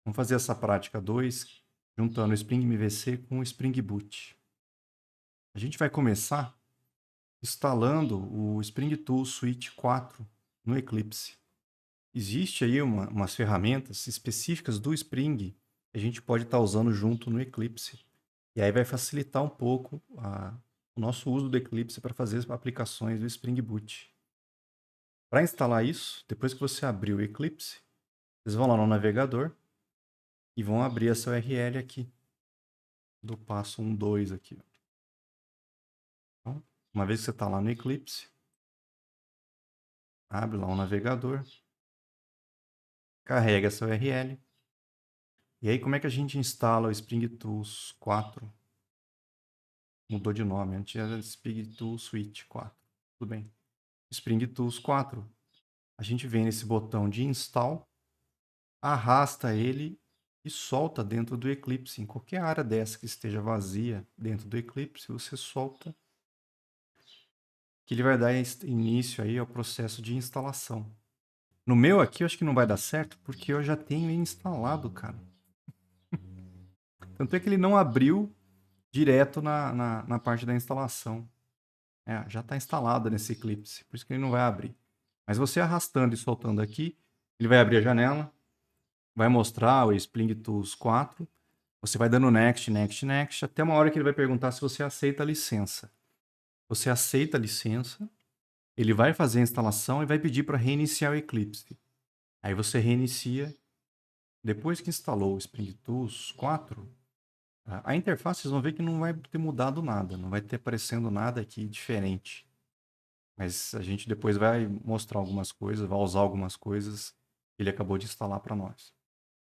Vamos fazer essa prática 2, juntando o Spring MVC com o Spring Boot. A gente vai começar instalando o Spring Tool Suite 4 no Eclipse. Existe aí umas ferramentas específicas do Spring que a gente pode estar usando junto no Eclipse. E aí vai facilitar um pouco o nosso uso do Eclipse para fazer as aplicações do Spring Boot. Para instalar isso, depois que você abrir o Eclipse, vocês vão lá no navegador e vão abrir essa URL aqui, do passo 1, 2 aqui. Então, uma vez que você está lá no Eclipse, abre lá o navegador, carrega essa URL. E aí, como é que a gente instala o Spring Tools 4? Mudou de nome, antes era Spring Tools Suite 4. Tudo bem. Spring Tools 4. A gente vem nesse botão de install, arrasta ele e solta dentro do Eclipse. Em qualquer área dessa que esteja vazia dentro do Eclipse, você solta, que ele vai dar início aí ao processo de instalação. No meu aqui, eu acho que não vai dar certo, porque eu já tenho ele instalado, cara. Tanto é que ele não abriu direto na parte da instalação. Já está instalado nesse Eclipse, por isso que ele não vai abrir. Mas você arrastando e soltando aqui, ele vai abrir a janela, vai mostrar o Spring Tools 4, você vai dando next, next, next, até uma hora que ele vai perguntar se você aceita a licença. Você aceita a licença, ele vai fazer a instalação e vai pedir para reiniciar o Eclipse. Aí você reinicia. Depois que instalou o Spring Tools 4, a interface vocês vão ver que não vai ter mudado nada, não vai ter aparecendo nada aqui diferente. Mas a gente depois vai mostrar algumas coisas, vai usar algumas coisas que ele acabou de instalar para nós.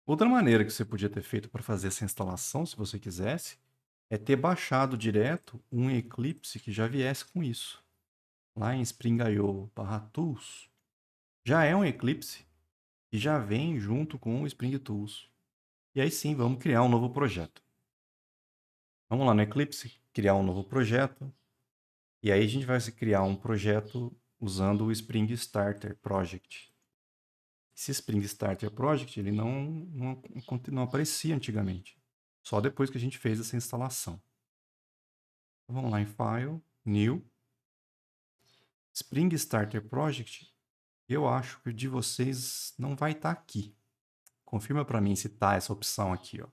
Outra maneira que você podia ter feito para fazer essa instalação, se você quisesse, é ter baixado direto um Eclipse que já viesse com isso. Lá em Spring.io/tools, já é um Eclipse que já vem junto com o Spring Tools. E aí sim, vamos criar um novo projeto. Vamos lá no Eclipse, criar um novo projeto. E aí a gente vai criar um projeto usando o Spring Starter Project. Esse Spring Starter Project ele não aparecia antigamente. Só depois que a gente fez essa instalação. Então, vamos lá em File, New. Spring Starter Project, eu acho que o de vocês não vai estar aqui. Confirma para mim se está essa opção aqui, ó.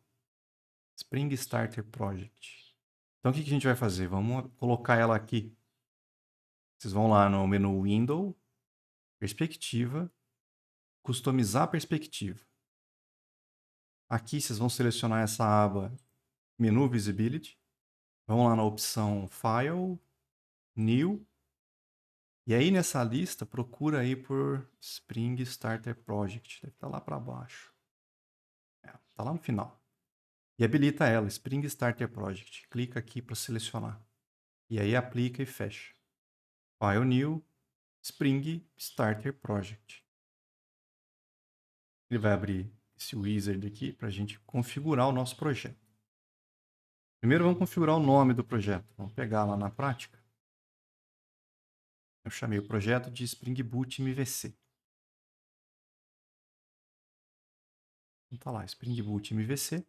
Spring Starter Project. Então o que a gente vai fazer? Vamos colocar ela aqui. Vocês vão lá no menu Window, Perspectiva, Customizar a perspectiva. Aqui vocês vão selecionar essa aba Menu Visibility. Vão lá na opção File, New. E aí nessa lista procura aí por Spring Starter Project. Deve estar lá para baixo. Está lá no final. E habilita ela, Spring Starter Project. Clica aqui para selecionar. E aí aplica e fecha. File New, Spring Starter Project. Ele vai abrir esse wizard aqui para a gente configurar o nosso projeto. Primeiro vamos configurar o nome do projeto. Vamos pegar lá na prática. Eu chamei o projeto de Spring Boot MVC. Então tá lá, Spring Boot MVC.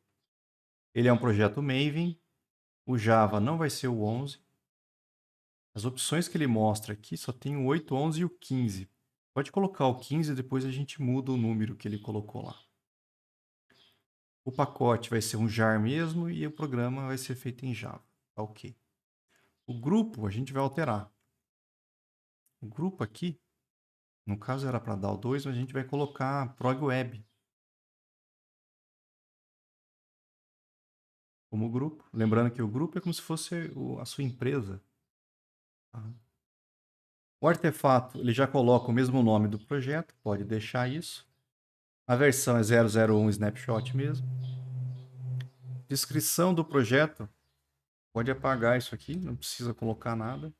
Ele é um projeto Maven. O Java não vai ser o 11. As opções que ele mostra aqui só tem o 8, 11 e o 15. Pode colocar o 15 e depois a gente muda o número que ele colocou lá. O pacote vai ser um jar mesmo e o programa vai ser feito em Java. Tá ok. O grupo a gente vai alterar. O grupo aqui, no caso era para dar o 2, mas a gente vai colocar prog web como grupo. Lembrando que o grupo é como se fosse a sua empresa. Tá? O artefato, ele já coloca o mesmo nome do projeto, pode deixar isso. A versão é 001 snapshot mesmo. Descrição do projeto, pode apagar isso aqui, não precisa colocar nada.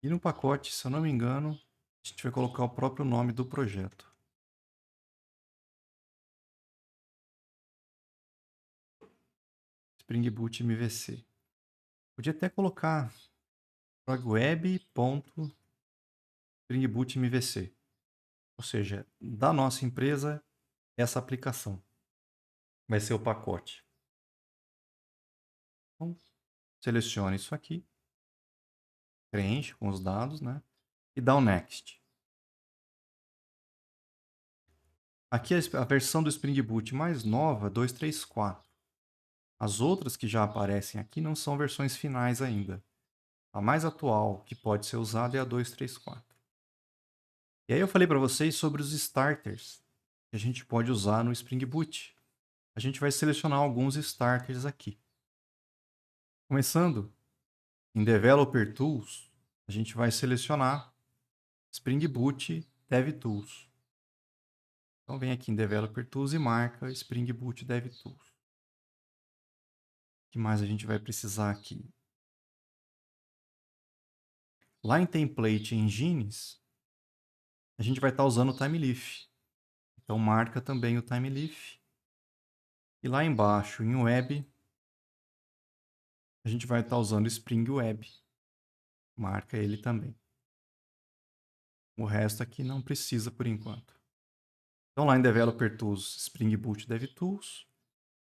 E no pacote, se eu não me engano, a gente vai colocar o próprio nome do projeto. Spring Boot MVC. Podia até colocar progweb.springboot MVC. Ou seja, da nossa empresa, essa aplicação. vai ser o pacote. Então, selecione isso aqui, preenche com os dados, né? E dá o Next. Aqui a versão do Spring Boot mais nova, 2.3.4. As outras que já aparecem aqui não são versões finais ainda. A mais atual que pode ser usada é a 2.3.4. E aí eu falei para vocês sobre os starters que a gente pode usar no Spring Boot. A gente vai selecionar alguns starters aqui. Começando em Developer Tools, a gente vai selecionar Spring Boot DevTools. Então vem aqui em Developer Tools e marca Spring Boot DevTools. O que mais a gente vai precisar aqui? Lá em Template Engines, a gente vai estar usando o TimeLeaf. Então marca também o TimeLeaf. E lá embaixo, em Web, a gente vai estar usando Spring Web. Marca ele também. O resto aqui não precisa por enquanto. Então lá em Developer Tools, Spring Boot DevTools.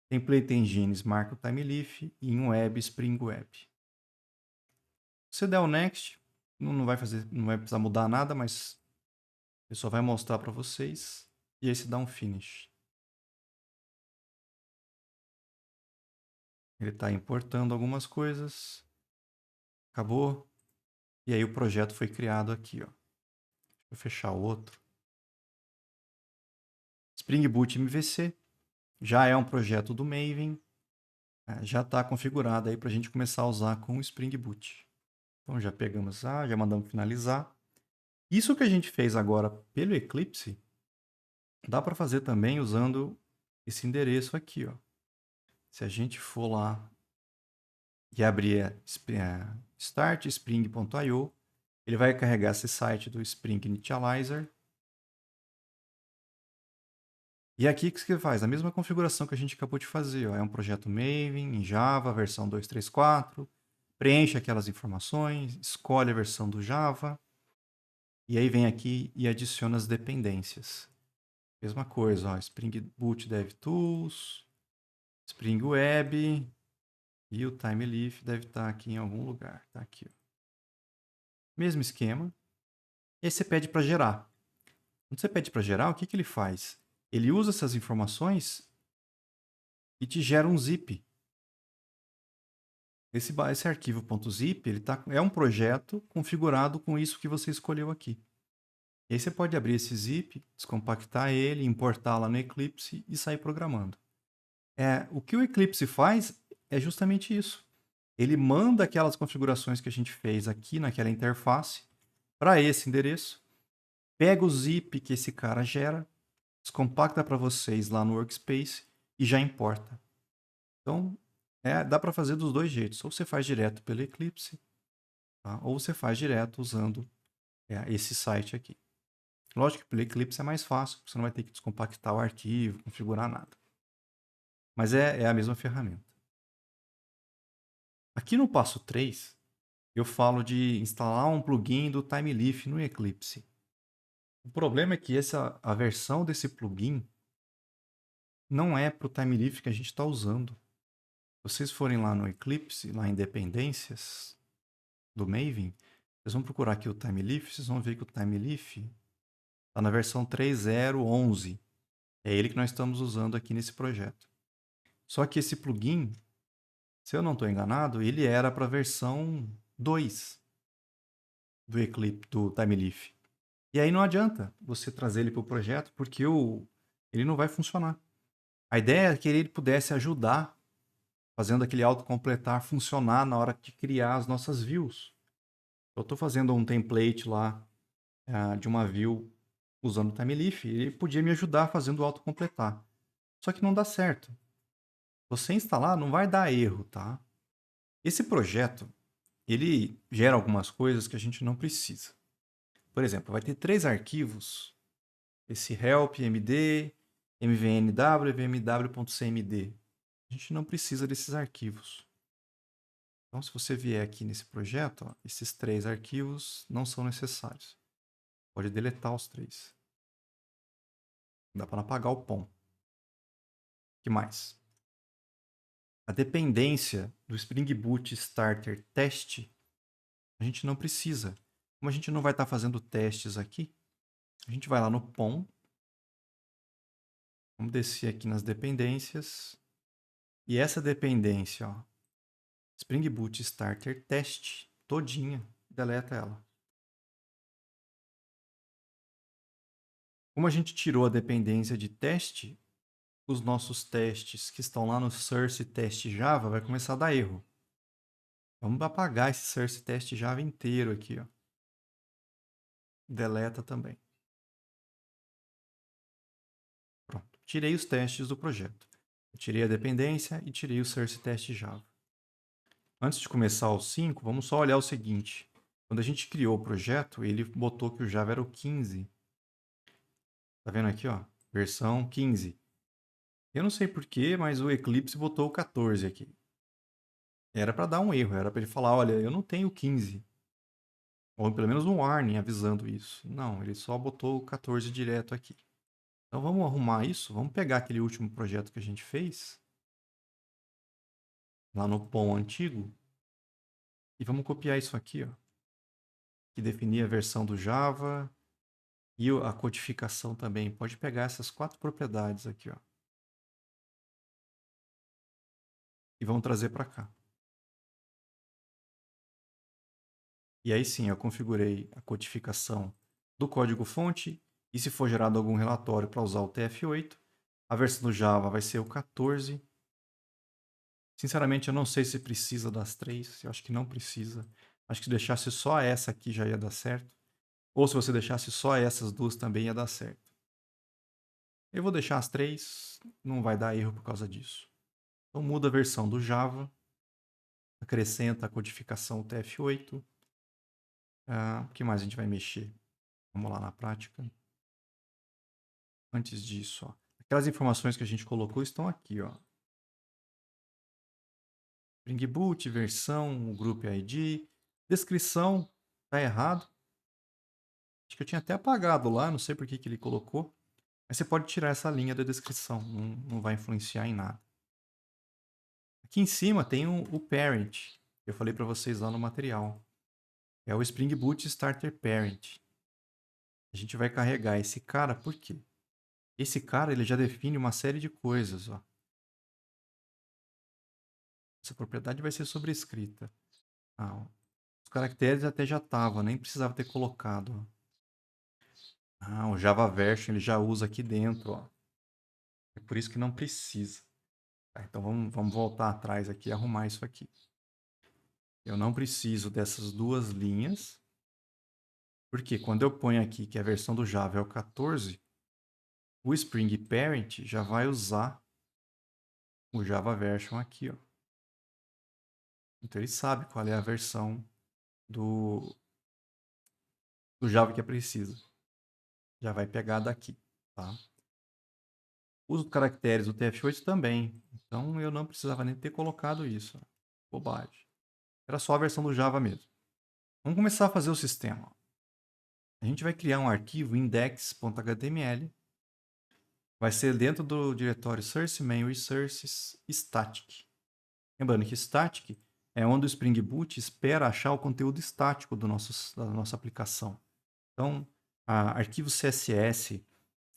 Template Engines, marca o TimeLeaf. E em Web, Spring Web. Se você der o Next, não vai precisar mudar nada, mas ele só vai mostrar para vocês. E aí você dá um Finish. Ele está importando algumas coisas. Acabou. E aí o projeto foi criado aqui, ó. Deixa eu fechar o outro. Spring Boot MVC já é um projeto do Maven. Já está configurado aí para a gente começar a usar com o Spring Boot. Então já pegamos, já mandamos finalizar. Isso que a gente fez agora pelo Eclipse, dá para fazer também usando esse endereço aqui, ó. Se a gente for lá e abrir startspring.io, ele vai carregar esse site do Spring Initializer. E aqui o que você faz? A mesma configuração que a gente acabou de fazer. Ó. É um projeto Maven em Java, versão 2.3.4. Preenche aquelas informações, escolhe a versão do Java. E aí vem aqui e adiciona as dependências. Mesma coisa, ó, Spring Boot DevTools, Spring Web e o TimeLeaf deve estar aqui em algum lugar. Tá aqui. Ó. Mesmo esquema. E aí você pede para gerar. Quando você pede para gerar, o que, que ele faz? Ele usa essas informações e te gera um zip. Esse arquivo .zip é um projeto configurado com isso que você escolheu aqui. E aí você pode abrir esse zip, descompactar ele, importar lá no Eclipse e sair programando. O que o Eclipse faz é justamente isso. Ele manda aquelas configurações que a gente fez aqui naquela interface para esse endereço, pega o zip que esse cara gera, descompacta para vocês lá no Workspace e já importa. Então, dá para fazer dos dois jeitos. Ou você faz direto pelo Eclipse, tá? Ou você faz direto usando esse site aqui. Lógico que pelo Eclipse é mais fácil, você não vai ter que descompactar o arquivo, configurar nada. Mas é a mesma ferramenta. Aqui no passo 3, eu falo de instalar um plugin do TimeLeaf no Eclipse. O problema é que a versão desse plugin não é para o TimeLeaf que a gente está usando. Se vocês forem lá no Eclipse, lá em dependências do Maven, vocês vão procurar aqui o TimeLeaf, vocês vão ver que o TimeLeaf está na versão 3.0.11. É ele que nós estamos usando aqui nesse projeto. Só que esse plugin, se eu não estou enganado, ele era para a versão 2 do Eclipse, do TimeLeaf. E aí não adianta você trazer ele para o projeto, porque ele não vai funcionar. A ideia é que ele pudesse ajudar, fazendo aquele autocompletar funcionar na hora de criar as nossas views. Eu estou fazendo um template lá de uma view usando o TimeLeaf, ele podia me ajudar fazendo o autocompletar. Só que não dá certo. Você instalar não vai dar erro, tá? Esse projeto, ele gera algumas coisas que a gente não precisa. Por exemplo, vai ter 3 arquivos, esse help, md, mvnw e vmw.cmd. A gente não precisa desses arquivos. Então, se você vier aqui nesse projeto, ó, esses 3 arquivos não são necessários. Pode deletar os 3. Dá para apagar o POM. que mais? A dependência do Spring Boot Starter Test, a gente não precisa. Como a gente não vai estar fazendo testes aqui, a gente vai lá no POM. Vamos descer aqui nas dependências. E essa dependência, ó, Spring Boot Starter Test, todinha, deleta ela. Como a gente tirou a dependência de teste, os nossos testes que estão lá no Source Test Java vai começar a dar erro. Vamos apagar esse Source Test Java inteiro aqui, ó. Deleta também. Pronto. Tirei os testes do projeto. Eu tirei a dependência e tirei o Source Test Java. Antes de começar o 5, vamos só olhar o seguinte. Quando a gente criou o projeto, ele botou que o Java era o 15. Tá vendo aqui, ó? Versão 15. Eu não sei porquê, mas o Eclipse botou o 14 aqui. Era para dar um erro, era para ele falar, olha, eu não tenho 15. Ou pelo menos um warning avisando isso. Não, ele só botou o 14 direto aqui. Então vamos arrumar isso, vamos pegar aquele último projeto que a gente fez, lá no POM antigo, e vamos copiar isso aqui, ó, que definia a versão do Java e a codificação também. Pode pegar essas 4 propriedades aqui, ó, e vamos trazer para cá. E aí sim, eu configurei a codificação do código-fonte, e se for gerado algum relatório para usar o TF8, a versão do Java vai ser o 14. Sinceramente, eu não sei se precisa das 3, eu acho que não precisa. Acho que se deixasse só essa aqui já ia dar certo. Ou se você deixasse só essas duas também ia dar certo. Eu vou deixar as 3, não vai dar erro por causa disso. Então muda a versão do Java, acrescenta a codificação TF8. O que mais a gente vai mexer? Vamos lá na prática. Antes disso, ó, aquelas informações que a gente colocou estão aqui, ó. Spring Boot, versão, Group ID, descrição, tá errado. Acho que eu tinha até apagado lá, não sei por que ele colocou. Mas você pode tirar essa linha da descrição, não vai influenciar em nada. Aqui em cima tem o parent, que eu falei para vocês lá no material. É o Spring Boot Starter Parent. A gente vai carregar esse cara, por quê? Esse cara ele já define uma série de coisas. Ó. Essa propriedade vai ser sobrescrita. Os caracteres até já estavam, nem precisava ter colocado. O Java Version ele já usa aqui dentro. Ó. É por isso que não precisa. Tá, então vamos voltar atrás aqui e arrumar isso aqui. Eu não preciso dessas duas linhas, porque quando eu ponho aqui que a versão do Java é o 14, o Spring Parent já vai usar o Java Version aqui. Ó. Então ele sabe qual é a versão do Java que é precisa. Já vai pegar daqui. Tá? Os caracteres do TF8 também. Então eu não precisava nem ter colocado isso. Bobagem. Era só a versão do Java mesmo. Vamos começar a fazer o sistema. A gente vai criar um arquivo index.html. Vai ser dentro do diretório source main resources static. Lembrando que static é onde o Spring Boot espera achar o conteúdo estático da nossa aplicação. Então, arquivos CSS,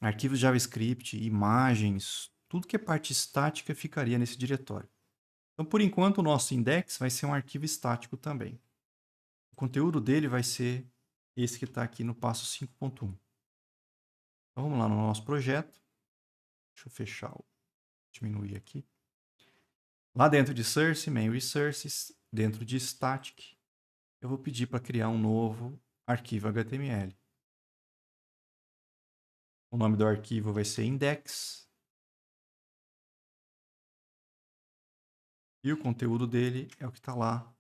arquivos JavaScript, imagens, tudo que é parte estática ficaria nesse diretório. Então, por enquanto, o nosso index vai ser um arquivo estático também. O conteúdo dele vai ser esse que está aqui no passo 5.1. Então, vamos lá no nosso projeto. Deixa eu fechar, diminuir aqui. Lá dentro de Source, Main Resources, dentro de Static, eu vou pedir para criar um novo arquivo HTML. O nome do arquivo vai ser index. E o conteúdo dele é o que está lá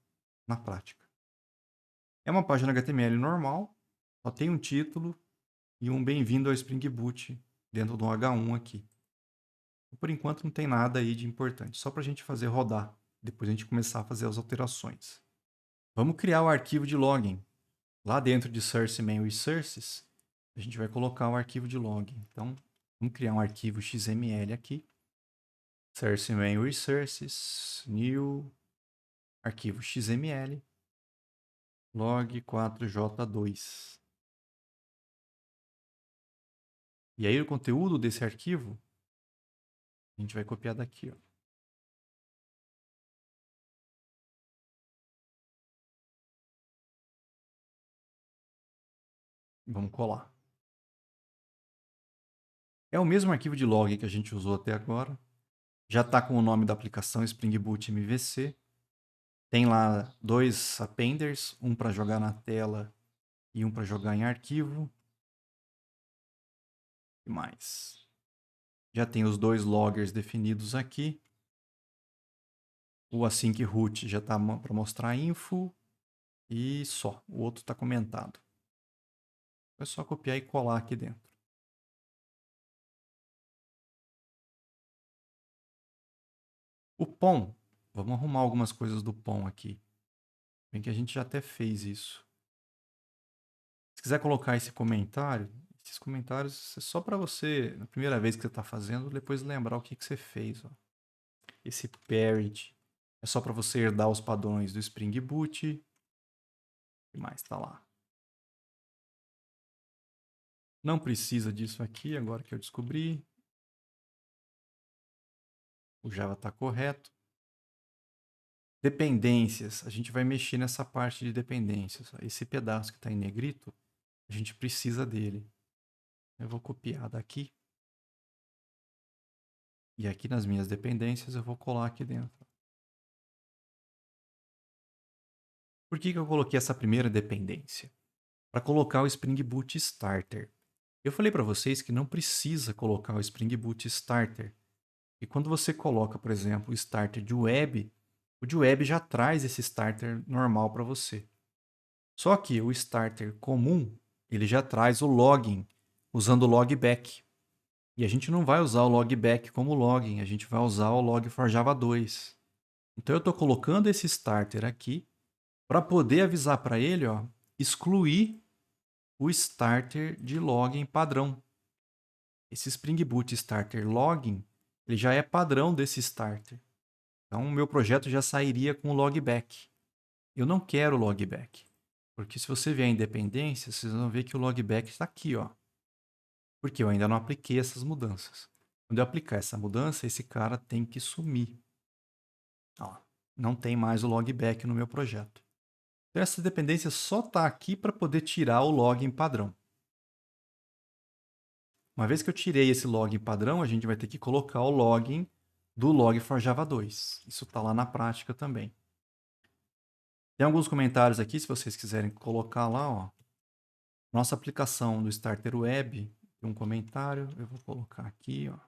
na prática. É uma página HTML normal, só tem um título e um bem-vindo ao Spring Boot dentro do H1 aqui. Por enquanto não tem nada aí de importante, só para a gente fazer rodar, depois a gente começar a fazer as alterações. Vamos criar o arquivo de login. Lá dentro de Source Main Resources, a gente vai colocar o arquivo de login. Então, vamos criar um arquivo XML aqui. Source main resources, new, arquivo XML, log4j2. E aí o conteúdo desse arquivo, a gente vai copiar daqui, ó. Vamos colar. É o mesmo arquivo de log que a gente usou até agora. Já está com o nome da aplicação Spring Boot MVC. Tem lá dois appenders, um para jogar na tela e um para jogar em arquivo. E mais. Já tem os dois loggers definidos aqui. O async root já está para mostrar info. E só. O outro está comentado. É só copiar e colar aqui dentro. O POM. Vamos arrumar algumas coisas do POM aqui. Bem que a gente já até fez isso. Se quiser colocar esse comentário, esses comentários é só para você, na primeira vez que você está fazendo, depois lembrar o que você fez. Ó. Esse parent é só para você herdar os padrões do Spring Boot. O que mais está lá? Não precisa disso aqui, agora que eu descobri. O Java está correto. Dependências. A gente vai mexer nessa parte de dependências. Esse pedaço que está em negrito, a gente precisa dele. Eu vou copiar daqui. E aqui nas minhas dependências eu vou colar aqui dentro. Por que eu coloquei essa primeira dependência? Para colocar o Spring Boot Starter. Eu falei para vocês que não precisa colocar o Spring Boot Starter. E quando você coloca, por exemplo, o Starter de web, o de web já traz esse Starter normal para você. Só que o Starter comum, ele já traz o login, usando o logback. E a gente não vai usar o logback como login, a gente vai usar o log4j 2. Então eu estou colocando esse Starter aqui para poder avisar para ele, ó, excluir o starter de login padrão. Esse Spring Boot Starter Login, ele já é padrão desse starter. Então, o meu projeto já sairia com o logback. Eu não quero o logback, porque se você vier em dependência, vocês vão ver que o logback está aqui, ó. Porque eu ainda não apliquei essas mudanças. Quando eu aplicar essa mudança, esse cara tem que sumir. Ó, não tem mais o logback no meu projeto. Então, essa dependência só está aqui para poder tirar o login padrão. Uma vez que eu tirei esse login padrão, a gente vai ter que colocar o login do log4j 2. Isso está lá na prática também. Tem alguns comentários aqui, se vocês quiserem colocar lá. Ó. Nossa aplicação do Starter Web, tem um comentário, eu vou colocar aqui. Ó.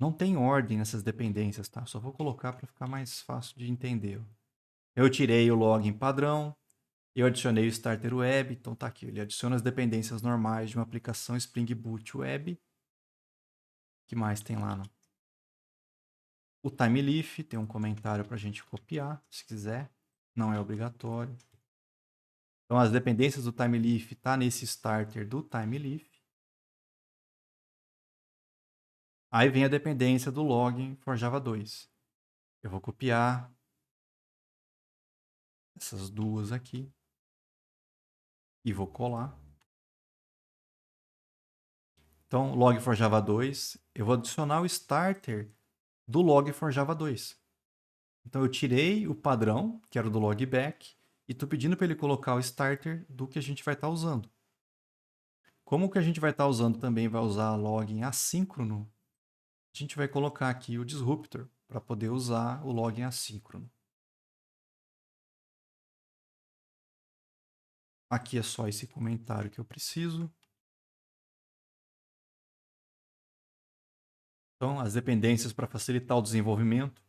Não tem ordem nessas dependências, tá? Só vou colocar para ficar mais fácil de entender. Eu tirei o login padrão, eu adicionei o Starter Web, então tá aqui. Ele adiciona as dependências normais de uma aplicação Spring Boot Web. O que mais tem lá? No... O TimeLeaf, tem um comentário para a gente copiar, se quiser. Não é obrigatório. Então, as dependências do TimeLeaf tá nesse starter do TimeLeaf. Aí vem a dependência do login for Java 2. Eu vou copiar essas duas aqui e vou colar. Então, log for Java 2, eu vou adicionar o starter do log for Java 2. Então, eu tirei o padrão, que era o do logback, e estou pedindo para ele colocar o starter do que a gente vai estar usando. Como que a gente vai estar usando também vai usar login assíncrono, a gente vai colocar aqui o disruptor para poder usar o login assíncrono. Aqui é só esse comentário que eu preciso. Então, as dependências para facilitar o desenvolvimento.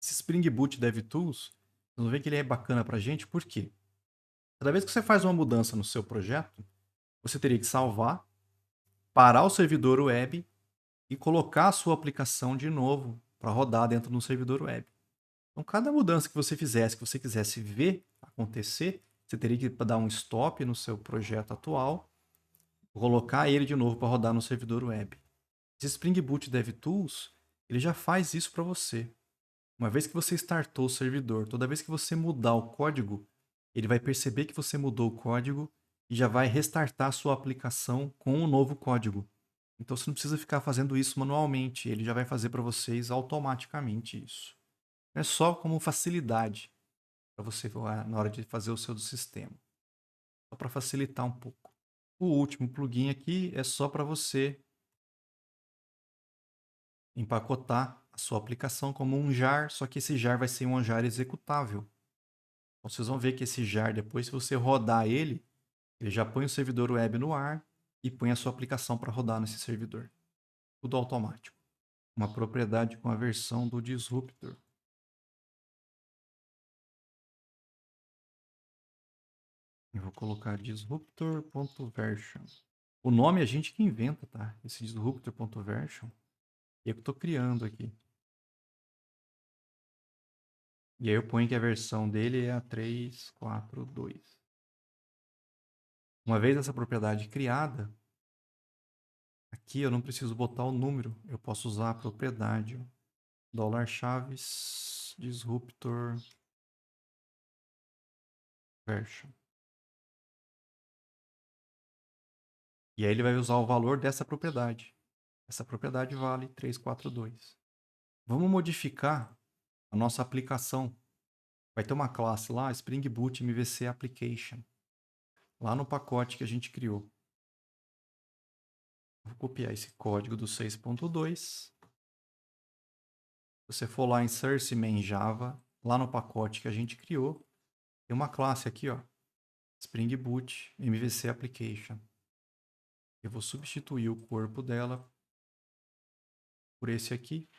Esse Spring Boot DevTools, vocês vão ver que ele é bacana para a gente, por quê? Cada vez que você faz uma mudança no seu projeto, você teria que salvar, parar o servidor web e colocar a sua aplicação de novo para rodar dentro de um servidor web. Então, cada mudança que você fizesse, que você quisesse ver acontecer, você teria que dar um stop no seu projeto atual, Vou colocar ele de novo para rodar no servidor web. Esse Spring Boot DevTools, ele já faz isso para você. Uma vez que você startou o servidor, toda vez que você mudar o código, ele vai perceber que você mudou o código e já vai restartar a sua aplicação com o novo código. Então você não precisa ficar fazendo isso manualmente, ele já vai fazer para vocês automaticamente isso. É só como facilidade para você na hora de fazer o seu do sistema. Só para facilitar um pouco. O último plugin aqui é só para você empacotar a sua aplicação como um jar, só que esse jar vai ser um jar executável. Então, vocês vão ver que esse jar, depois, se você rodar ele, ele já põe o servidor web no ar e põe a sua aplicação para rodar nesse servidor. Tudo automático. Uma propriedade com a versão do Disruptor. Eu vou colocar disruptor.version. O nome a gente que inventa, tá? Esse disruptor.version. E eu que estou criando aqui. E aí eu ponho que a versão dele é a 3.4.2. Uma vez essa propriedade criada, aqui eu não preciso botar o número. Eu posso usar a propriedade $chaves disruptor version. E aí ele vai usar o valor dessa propriedade. Essa propriedade vale 3.4.2. Vamos modificar a nossa aplicação. Vai ter uma classe lá, Spring Boot MVC Application. Lá no pacote que a gente criou. Vou copiar esse código do 6.2. Se você for lá em Source Main Java, lá no pacote que a gente criou, tem uma classe aqui, ó, Spring Boot MVC Application. Eu vou substituir o corpo dela por esse aqui.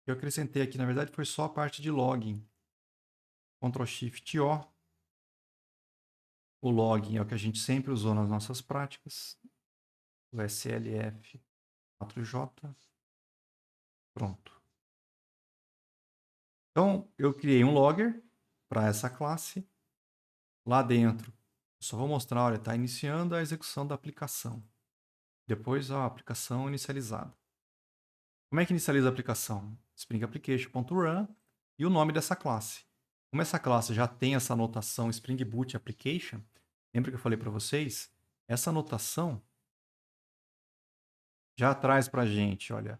Eu acrescentei aqui, na verdade, foi só a parte de login. Ctrl Shift O. O login é o que a gente sempre usou nas nossas práticas. O SLF 4J. Pronto. Então, eu criei um logger para essa classe. Lá dentro, eu só vou mostrar, olha, está iniciando a execução da aplicação. Depois, a aplicação inicializada. Como é que inicializa a aplicação? Spring Application.run e o nome dessa classe. Como essa classe já tem essa anotação Spring Boot Application, lembra que eu falei para vocês? Essa anotação já traz para a gente, olha,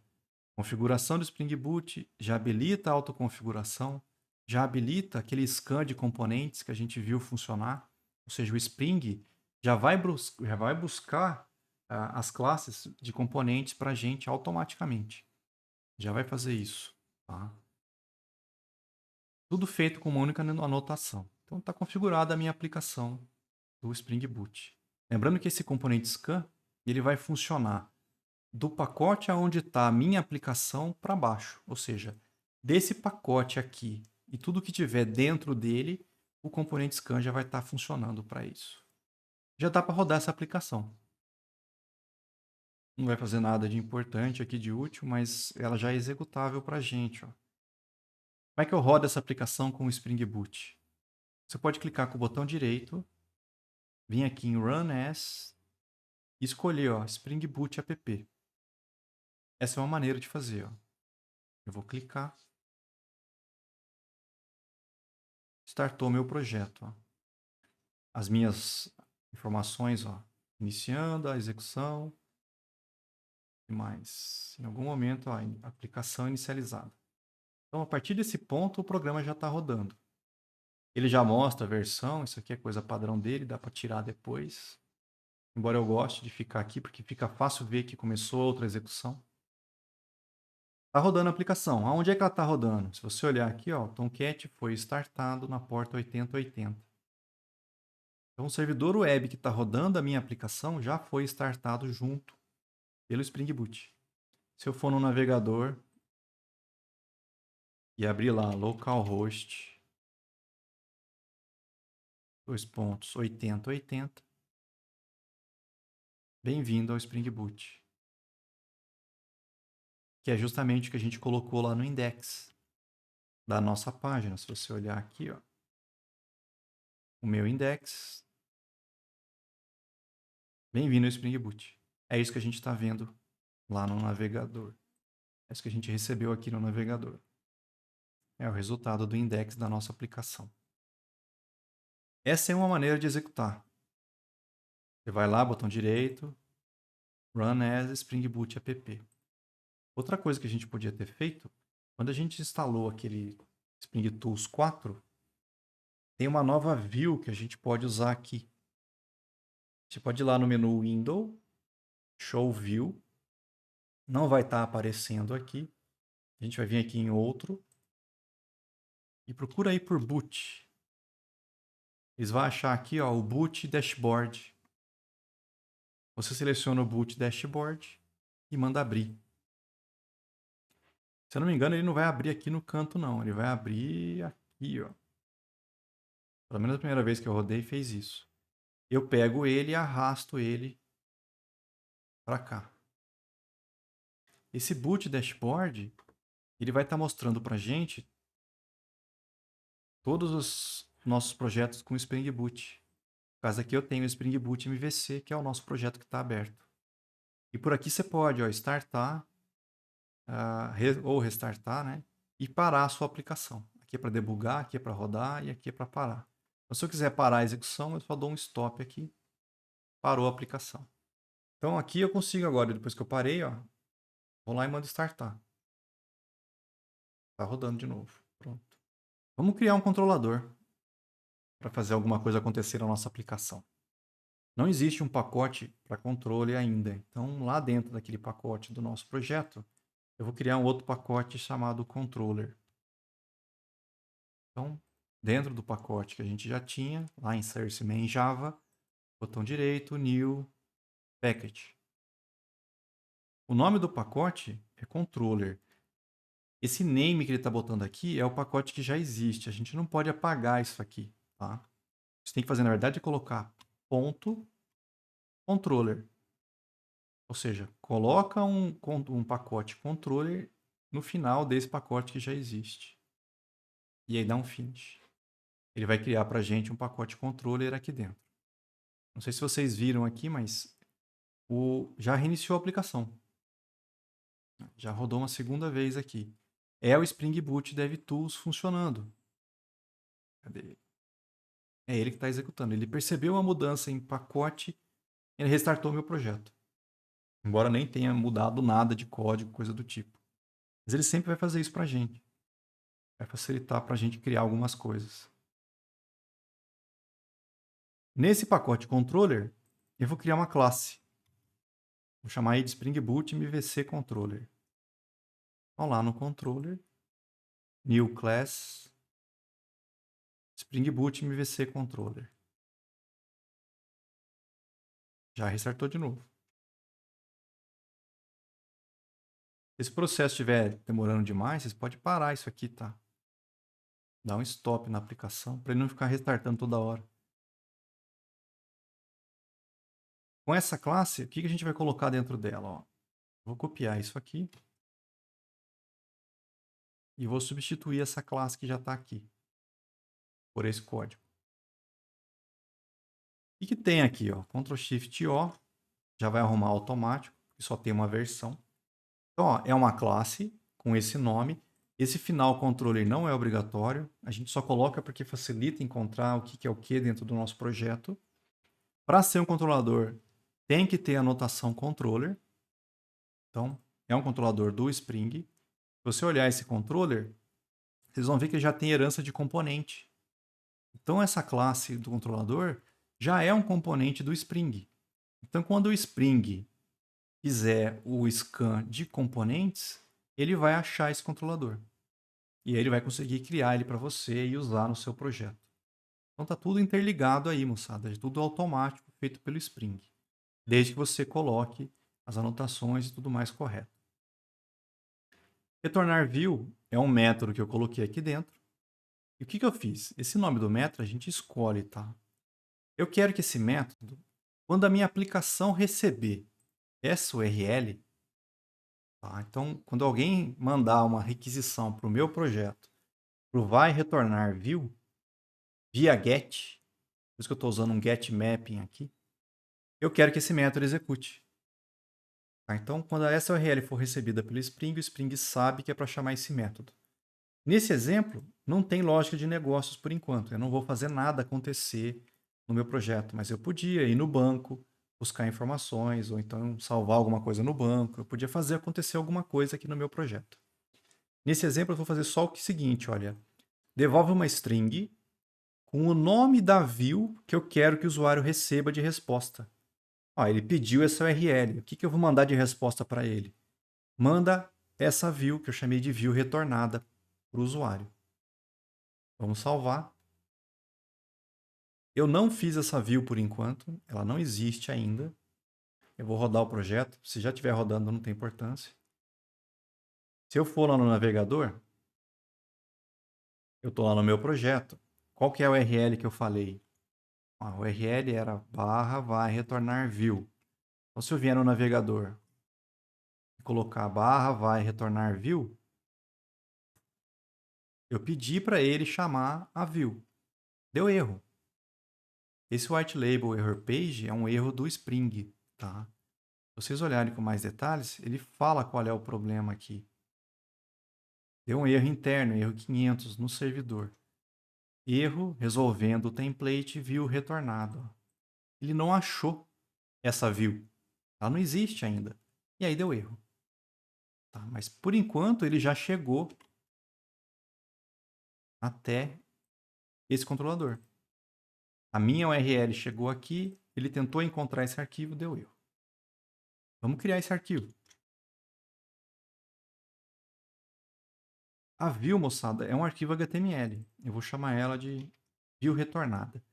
configuração do Spring Boot, já habilita a autoconfiguração, já habilita aquele scan de componentes que a gente viu funcionar, ou seja, o Spring já vai buscar as classes de componentes para a gente automaticamente. Já vai fazer isso. Tá? Tudo feito com uma única anotação. Então está configurada a minha aplicação do Spring Boot. Lembrando que esse componente scan ele vai funcionar do pacote aonde está a minha aplicação para baixo. Ou seja, desse pacote aqui e tudo que tiver dentro dele, o componente scan já vai estar funcionando para isso. Já dá para rodar essa aplicação. Não vai fazer nada de importante aqui de útil, mas ela já é executável para a gente. Ó. Como é que eu rodo essa aplicação com o Spring Boot? Você pode clicar com o botão direito, vir aqui em Run As e escolher ó, Spring Boot App. Essa é uma maneira de fazer. Ó. Eu vou clicar. Startou meu projeto. Ó. As minhas informações, ó, iniciando a execução. E mais. Em algum momento, ó, aplicação inicializada. Então, a partir desse ponto, o programa já está rodando. Ele já mostra a versão, isso aqui é coisa padrão dele, dá para tirar depois. Embora eu goste de ficar aqui, porque fica fácil ver que começou outra execução. Está rodando a aplicação. Aonde é que ela está rodando? Se você olhar aqui, ó, o Tomcat foi startado na porta 8080. Então, o servidor web que está rodando a minha aplicação já foi startado junto pelo Spring Boot. Se eu for no navegador e abrir lá localhost 2.8080, bem-vindo ao Spring Boot. Que é justamente o que a gente colocou lá no index da nossa página. Se você olhar aqui, ó, o meu index, Bem-vindo ao Spring Boot. É isso que a gente está vendo lá no navegador. É isso que a gente recebeu aqui no navegador. É o resultado do index da nossa aplicação. Essa é uma maneira de executar. Você vai lá, botão direito, Run as Spring Boot app. Outra coisa que a gente podia ter feito, quando a gente instalou aquele Spring Tools 4, tem uma nova view que a gente pode usar aqui. Você pode ir lá no menu Window, Show View. Não vai estar aparecendo aqui. A gente vai vir aqui em outro. E procura aí por Boot. Eles vão achar aqui ó, o Boot Dashboard. Você seleciona o Boot Dashboard e manda abrir. Se eu não me engano, ele não vai abrir aqui no canto, não. Ele vai abrir aqui, ó. Pelo menos a primeira vez que eu rodei fez isso. Eu pego ele e arrasto ele para cá. Esse Boot Dashboard, ele vai estar mostrando para a gente todos os nossos projetos com Spring Boot. No caso aqui eu tenho o Spring Boot MVC, que é o nosso projeto que está aberto. E por aqui você pode ó, startar ou restartar, né? E parar a sua aplicação. Aqui é para debugar, aqui é para rodar e aqui é para parar. Então, se eu quiser parar a execução, eu só dou um stop aqui, parou a aplicação. Então aqui eu consigo agora, depois que eu parei, ó, vou lá e mando startar. Está rodando de novo. Pronto. Vamos criar um controlador para fazer alguma coisa acontecer na nossa aplicação. Não existe um pacote para controle ainda. Então, lá dentro daquele pacote do nosso projeto, eu vou criar um outro pacote chamado controller. Então, dentro do pacote que a gente já tinha, lá em Source Main Java, botão direito, New, Package. O nome do pacote é controller. Esse name que ele está botando aqui é o pacote que já existe. A gente não pode apagar isso aqui, tá? Você tem que fazer, na verdade, é colocar ponto controller. Ou seja, coloca um pacote controller no final desse pacote que já existe. E aí dá um finish. Ele vai criar para a gente um pacote controller aqui dentro. Não sei se vocês viram aqui, mas já reiniciou a aplicação. Já rodou uma segunda vez aqui. É o Spring Boot DevTools funcionando. Cadê? É ele que está executando. Ele percebeu uma mudança em pacote e ele restartou meu projeto. Embora nem tenha mudado nada de código, coisa do tipo. Mas ele sempre vai fazer isso para a gente. Vai facilitar para a gente criar algumas coisas. Nesse pacote controller, eu vou criar uma classe. Vou chamar aí de Spring Boot MVC Controller. Então lá no controller, New Class, Spring Boot MVC Controller. Já restartou de novo. Se esse processo estiver demorando demais, vocês podem parar isso aqui, tá? Dar um stop na aplicação para ele não ficar restartando toda hora. Com essa classe, o que a gente vai colocar dentro dela? Ó? Vou copiar isso aqui e vou substituir essa classe que já está aqui por esse código. O que tem aqui? Ó? Ctrl Shift O, já vai arrumar automático, que só tem uma versão. Então, ó, é uma classe com esse nome. Esse final controller não é obrigatório. A gente só coloca porque facilita encontrar o que é o que dentro do nosso projeto. Para ser um controlador, tem que ter a notação controller. Então, é um controlador do Spring. Se você olhar esse controller, vocês vão ver que ele já tem herança de componente. Então, essa classe do controlador já é um componente do Spring. Então, quando o Spring fizer o scan de componentes, ele vai achar esse controlador. E aí ele vai conseguir criar ele para você e usar no seu projeto. Então está tudo interligado aí, moçada. É tudo automático, feito pelo Spring. Desde que você coloque as anotações e tudo mais correto. Retornar view é um método que eu coloquei aqui dentro. E o que eu fiz? Esse nome do método a gente escolhe, tá? Eu quero que esse método, quando a minha aplicação receber essa URL, tá? Então, quando alguém mandar uma requisição para o meu projeto, para o vai retornar view, via get, por isso que eu estou usando um get mapping aqui, eu quero que esse método execute. Tá? Então, quando essa URL for recebida pelo Spring, o Spring sabe que é para chamar esse método. Nesse exemplo, não tem lógica de negócios por enquanto. Eu não vou fazer nada acontecer no meu projeto, mas eu podia ir no banco, buscar informações, ou então salvar alguma coisa no banco. Eu podia fazer acontecer alguma coisa aqui no meu projeto. Nesse exemplo, eu vou fazer só o seguinte, olha. Devolve uma string com o nome da view que eu quero que o usuário receba de resposta. Ó, ele pediu essa URL. O que eu vou mandar de resposta para ele? Manda essa view, que eu chamei de view retornada, para o usuário. Vamos salvar. Eu não fiz essa view por enquanto, ela não existe ainda. Eu vou rodar o projeto. Se já estiver rodando, não tem importância. Se eu for lá no navegador, eu estou lá no meu projeto. Qual que é a URL que eu falei? A URL era barra vai retornar view. Então, se eu vier no navegador e colocar barra vai retornar view, eu pedi para ele chamar a view. Deu erro. Esse white label error page é um erro do Spring, tá? Se vocês olharem com mais detalhes, ele fala qual é o problema aqui. Deu um erro interno, erro 500 no servidor. Erro resolvendo o template view retornado. Ele não achou essa view. Ela não existe ainda. E aí deu erro. Tá? Mas por enquanto ele já chegou até esse controlador. A minha URL chegou aqui, ele tentou encontrar esse arquivo, deu erro. Vamos criar esse arquivo. A view, moçada, é um arquivo HTML. Eu vou chamar ela de view retornada.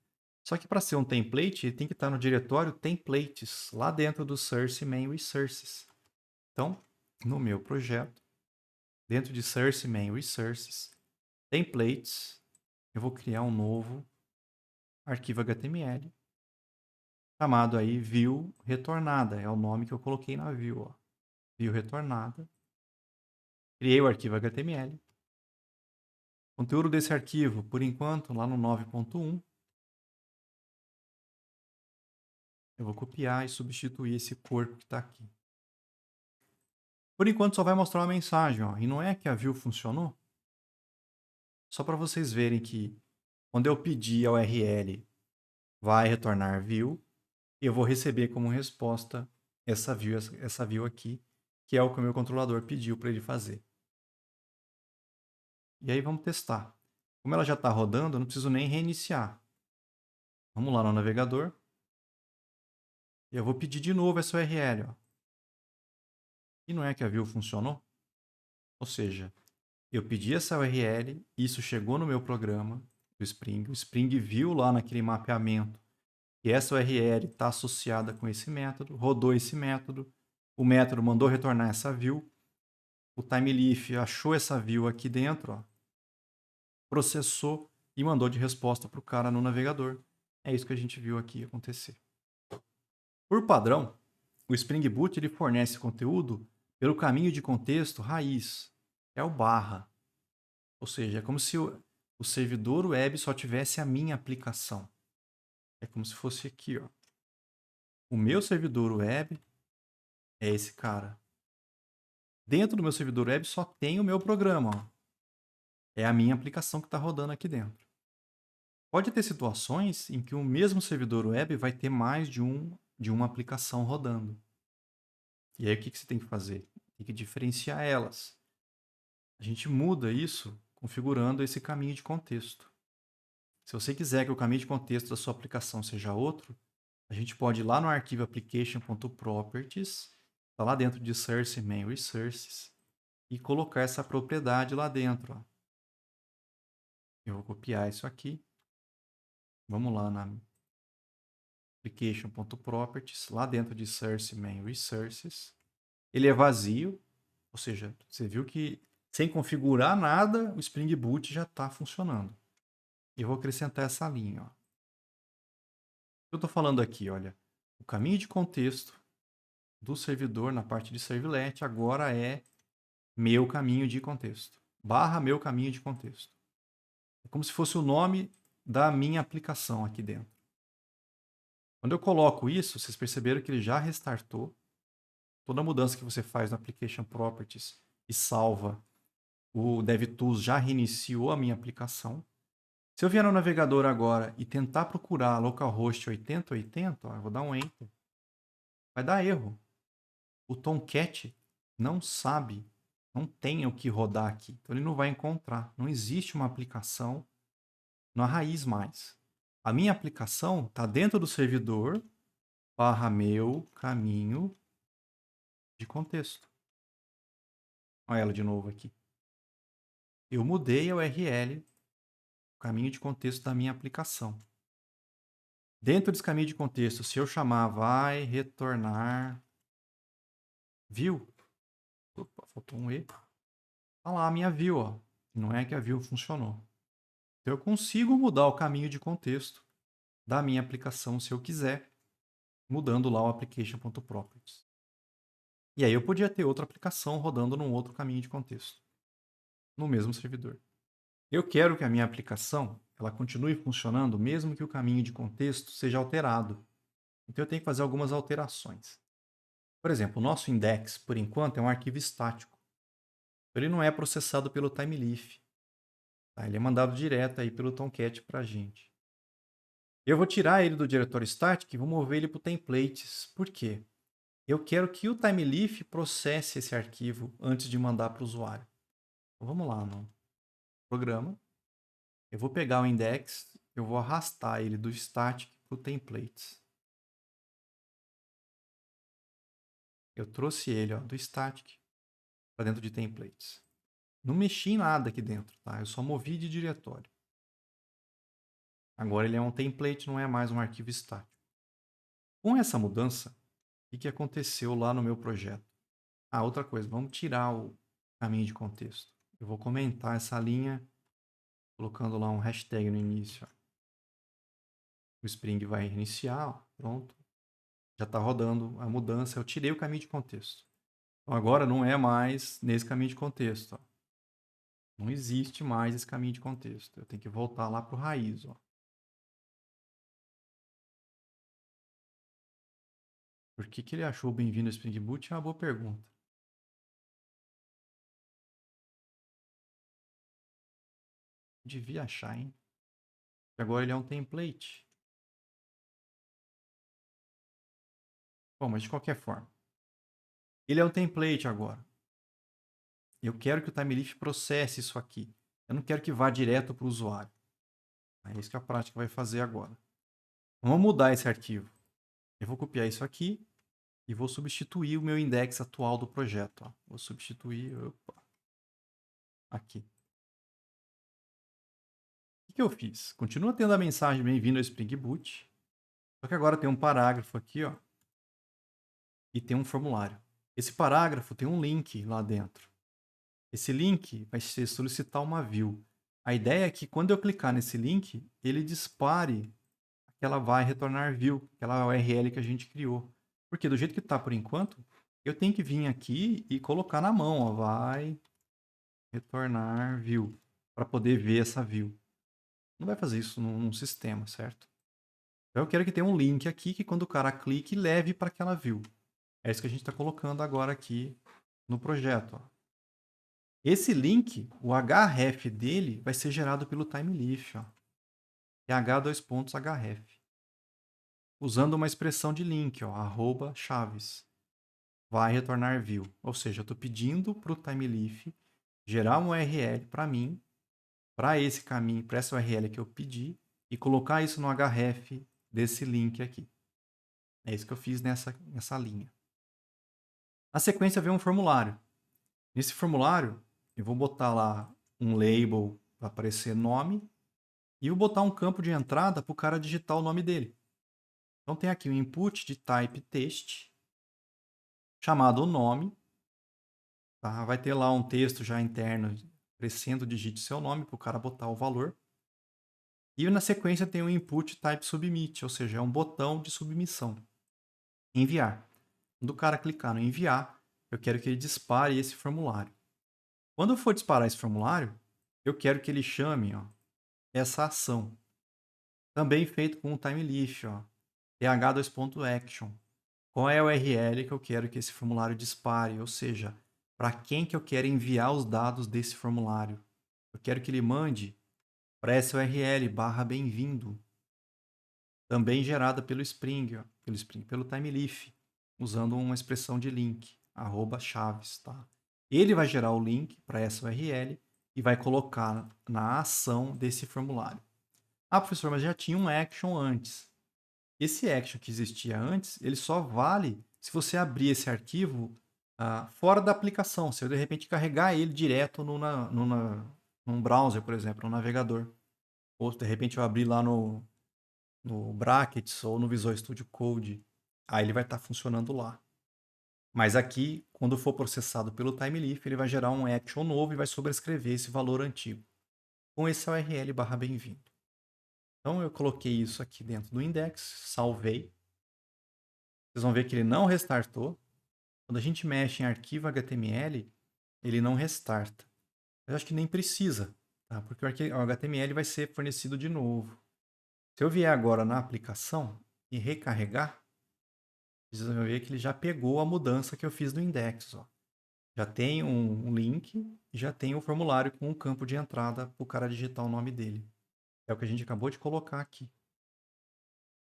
Só que para ser um template, ele tem que estar no diretório templates, lá dentro do source main resources. Então, no meu projeto, dentro de source main resources, templates, eu vou criar um novo arquivo HTML chamado aí view retornada. É o nome que eu coloquei na view. Ó. View retornada. Criei o arquivo HTML. O conteúdo desse arquivo, por enquanto, lá no 9.1, eu vou copiar e substituir esse corpo que está aqui. Por enquanto só vai mostrar uma mensagem, ó, e não é que a view funcionou? Só para vocês verem que quando eu pedir a URL vai retornar view, eu vou receber como resposta essa view aqui, que é o que o meu controlador pediu para ele fazer. E aí vamos testar. Como ela já está rodando, eu não preciso nem reiniciar. Vamos lá no navegador. E eu vou pedir de novo essa URL. Ó. E não é que a view funcionou? Ou seja, eu pedi essa URL, isso chegou no meu programa do Spring. O Spring viu lá naquele mapeamento que essa URL está associada com esse método, rodou esse método, o método mandou retornar essa view, o TimeLeaf achou essa view aqui dentro, ó, processou e mandou de resposta para o cara no navegador. É isso que a gente viu aqui acontecer. Por padrão, o Spring Boot ele fornece conteúdo pelo caminho de contexto raiz, é o barra. Ou seja, é como se o servidor web só tivesse a minha aplicação. É como se fosse aqui, ó. O meu servidor web é esse cara. Dentro do meu servidor web só tem o meu programa. Ó. É a minha aplicação que está rodando aqui dentro. Pode ter situações em que o mesmo servidor web vai ter mais de uma aplicação rodando. E aí o que você tem que fazer? Tem que diferenciar elas. A gente muda isso configurando esse caminho de contexto. Se você quiser que o caminho de contexto da sua aplicação seja outro, a gente pode ir lá no arquivo application.properties, tá lá dentro de source main resources, e colocar essa propriedade lá dentro. Ó. Eu vou copiar isso aqui. Vamos lá na application.properties, lá dentro de source main resources. Ele é vazio, ou seja, você viu que sem configurar nada, o Spring Boot já está funcionando. E eu vou acrescentar essa linha. Ó. Eu estou falando aqui, olha, o caminho de contexto do servidor na parte de servlet agora é meu caminho de contexto. Barra meu caminho de contexto. É como se fosse o nome da minha aplicação aqui dentro. Quando eu coloco isso, vocês perceberam que ele já restartou. Toda mudança que você faz no Application Properties e salva, o DevTools já reiniciou a minha aplicação. Se eu vier no navegador agora e tentar procurar localhost 8080, ó, eu vou dar um Enter. Vai dar erro. O Tomcat não sabe, não tem o que rodar aqui. Então ele não vai encontrar. Não existe uma aplicação na raiz mais. A minha aplicação está dentro do servidor barra meu caminho de contexto. Olha ela de novo aqui. Eu mudei a URL, o caminho de contexto da minha aplicação. Dentro desse caminho de contexto, se eu chamar vai retornar view, opa, faltou um E, tá lá a minha view, ó. Não é que a view funcionou. Então eu consigo mudar o caminho de contexto da minha aplicação se eu quiser, mudando lá o application.properties. E aí eu podia ter outra aplicação rodando num outro caminho de contexto, no mesmo servidor. Eu quero que a minha aplicação ela continue funcionando mesmo que o caminho de contexto seja alterado. Então eu tenho que fazer algumas alterações. Por exemplo, o nosso index, por enquanto, é um arquivo estático. Ele não é processado pelo Timeleaf. Tá? Ele é mandado direto aí pelo Tomcat para a gente. Eu vou tirar ele do diretório static e vou mover ele para o templates. Por quê? Eu quero que o Timeleaf processe esse arquivo antes de mandar para o usuário. Então, vamos lá no programa. Eu vou pegar o index, eu vou arrastar ele do static para o templates. Eu trouxe ele do static para dentro de templates. Não mexi em nada aqui dentro, tá? Eu só movi de diretório. Agora ele é um template, não é mais um arquivo estático. Com essa mudança, o que aconteceu lá no meu projeto? Ah, outra coisa, vamos tirar o caminho de contexto. Eu vou comentar essa linha colocando lá um hashtag no início. O Spring vai reiniciar, pronto. Já está rodando a mudança, eu tirei o caminho de contexto. Então agora não é mais nesse caminho de contexto. Não existe mais esse caminho de contexto. Eu tenho que voltar lá para o raiz. Por que ele achou bem-vindo ao Spring Boot? É uma boa pergunta. Devia achar, hein? Agora ele é um template. Bom, mas de qualquer forma. Ele é um template agora. Eu quero que o Timeleaf processe isso aqui. Eu não quero que vá direto para o usuário. É isso que a prática vai fazer agora. Vamos mudar esse arquivo. Eu vou copiar isso aqui e vou substituir o meu index atual do projeto. Ó. Vou substituir aqui. O que eu fiz? Continua tendo a mensagem bem-vindo ao Spring Boot. Só que agora tem um parágrafo aqui, ó, e tem um formulário. Esse parágrafo tem um link lá dentro. Esse link vai ser solicitar uma view. A ideia é que quando eu clicar nesse link, ele dispare que ela vai retornar view, aquela URL que a gente criou. Porque do jeito que está por enquanto, eu tenho que vir aqui e colocar na mão, ó, vai retornar view, para poder ver essa view. Não vai fazer isso num sistema, certo? Então eu quero que tenha um link aqui que quando o cara clique, leve para aquela view. É isso que a gente está colocando agora aqui no projeto. Ó. Esse link, o href dele, vai ser gerado pelo Timeleaf. Ó. É h2.href. Usando uma expressão de link, ó, @chaves. Vai retornar view. Ou seja, eu estou pedindo para o Timeleaf gerar um URL para mim, para esse caminho, para essa URL que eu pedi, e colocar isso no href desse link aqui. É isso que eu fiz nessa linha. Na sequência vem um formulário. Nesse formulário, eu vou botar lá um label para aparecer nome e vou botar um campo de entrada para o cara digitar o nome dele. Então tem aqui o input de type text, chamado nome. Tá? Vai ter lá um texto já interno, crescendo, digite seu nome para o cara botar o valor. E na sequência tem o input type submit, ou seja, é um botão de submissão. Enviar. Quando o cara clicar no enviar, eu quero que ele dispare esse formulário. Quando eu for disparar esse formulário, eu quero que ele chame essa ação. Também feito com o Timeleaf. th2.action. Qual é a URL que eu quero que esse formulário dispare? Ou seja, para quem que eu quero enviar os dados desse formulário? Eu quero que ele mande para essa URL /bem-vindo, também gerada pelo Spring, ó, pelo Timeleaf, usando uma expressão de link, @chaves, tá? Ele vai gerar o link para essa URL e vai colocar na ação desse formulário. Ah, professor, mas já tinha um action antes. Esse action que existia antes, ele só vale se você abrir esse arquivo fora da aplicação. Se eu, de repente, carregar ele direto num browser, por exemplo, no navegador. Ou, de repente, eu abrir lá no Brackets ou no Visual Studio Code. Aí ele vai estar funcionando lá. Mas aqui, quando for processado pelo Timeleaf, ele vai gerar um action novo e vai sobrescrever esse valor antigo, com esse URL /bem-vindo. Então eu coloquei isso aqui dentro do index, salvei. Vocês vão ver que ele não restartou. Quando a gente mexe em arquivo HTML, ele não restarta. Eu acho que nem precisa, tá? Porque o HTML vai ser fornecido de novo. Se eu vier agora na aplicação e recarregar, vocês vão ver que ele já pegou a mudança que eu fiz no index. Ó. Já tem um link e já tem o formulário com o campo de entrada para o cara digitar o nome dele. É o que a gente acabou de colocar aqui.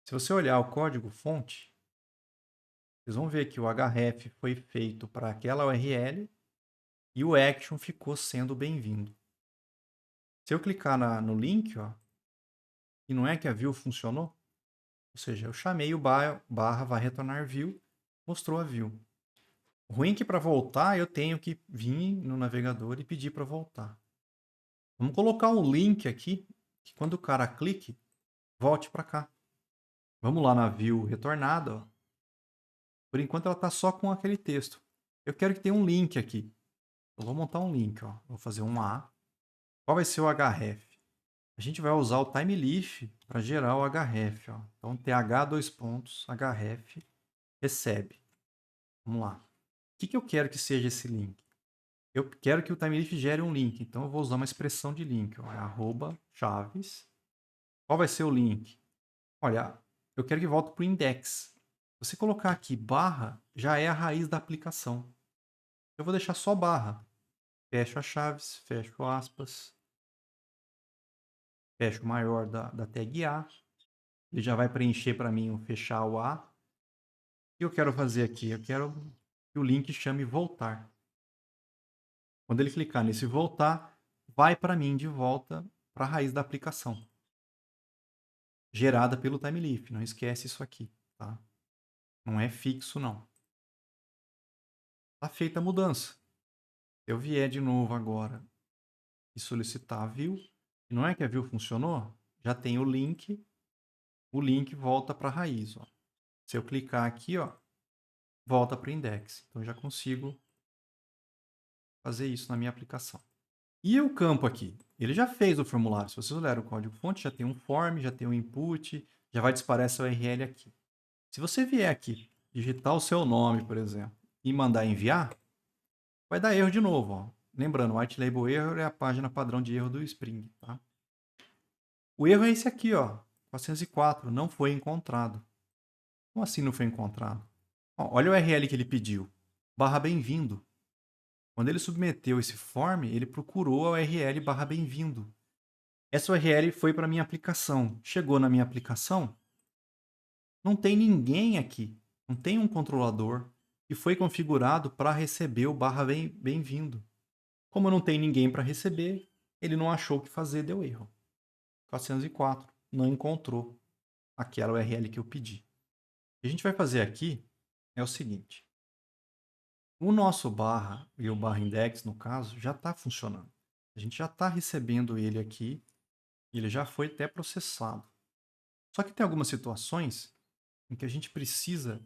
Se você olhar o código fonte, vocês vão ver que o href foi feito para aquela URL e o action ficou sendo bem-vindo. Se eu clicar no link, ó, e não é que a view funcionou, ou seja, eu chamei o barra vai retornar view, mostrou a view. O ruim é que para voltar eu tenho que vir no navegador e pedir para voltar. Vamos colocar um link aqui, que quando o cara clique, volte para cá. Vamos lá na view retornada. Ó. Por enquanto ela está só com aquele texto. Eu quero que tenha um link aqui. Eu vou montar um link. Ó. Vou fazer um A. Qual vai ser o href? A gente vai usar o Timeleaf para gerar o href. Ó. Então, th2.href recebe. Vamos lá. O que eu quero que seja esse link? Eu quero que o Timeleaf gere um link. Então, eu vou usar uma expressão de link. Ó. É @chaves. Qual vai ser o link? Olha, eu quero que volte para o index. Se você colocar aqui barra, já é a raiz da aplicação. Eu vou deixar só barra. Fecho as chaves, fecho aspas, fecho o maior da tag A. Ele já vai preencher para mim o fechar o A. O que eu quero fazer aqui? Eu quero que o link chame voltar. Quando ele clicar nesse voltar, vai para mim de volta para a raiz da aplicação. Gerada pelo Timeleaf. Não esquece isso aqui, tá? Não é fixo, não. Está feita a mudança. Se eu vier de novo agora e solicitar a view, e não é que a view funcionou? Já tem o link volta para a raiz. Ó. Se eu clicar aqui, ó, volta para o index. Então, eu já consigo fazer isso na minha aplicação. E o campo aqui? Ele já fez o formulário. Se vocês olharem o código-fonte, já tem um form, já tem um input, já vai disparar essa URL aqui. Se você vier aqui, digitar o seu nome, por exemplo, e mandar enviar, vai dar erro de novo. Ó. Lembrando, o white label error é a página padrão de erro do Spring. Tá? O erro é esse aqui, ó, 404, não foi encontrado. Como assim não foi encontrado? Ó, olha o URL que ele pediu, /bem-vindo. Quando ele submeteu esse form, ele procurou a URL /bem-vindo. Essa URL foi para a minha aplicação. Chegou na minha aplicação, não tem ninguém aqui. Não tem um controlador que foi configurado para receber o /bem-vindo. Como não tem ninguém para receber, ele não achou o que fazer, deu erro. 404, não encontrou aquela URL que eu pedi. O que a gente vai fazer aqui é o seguinte. O nosso barra e o barra index, no caso, já está funcionando. A gente já está recebendo ele aqui e ele já foi até processado. Só que tem algumas situações em que a gente precisa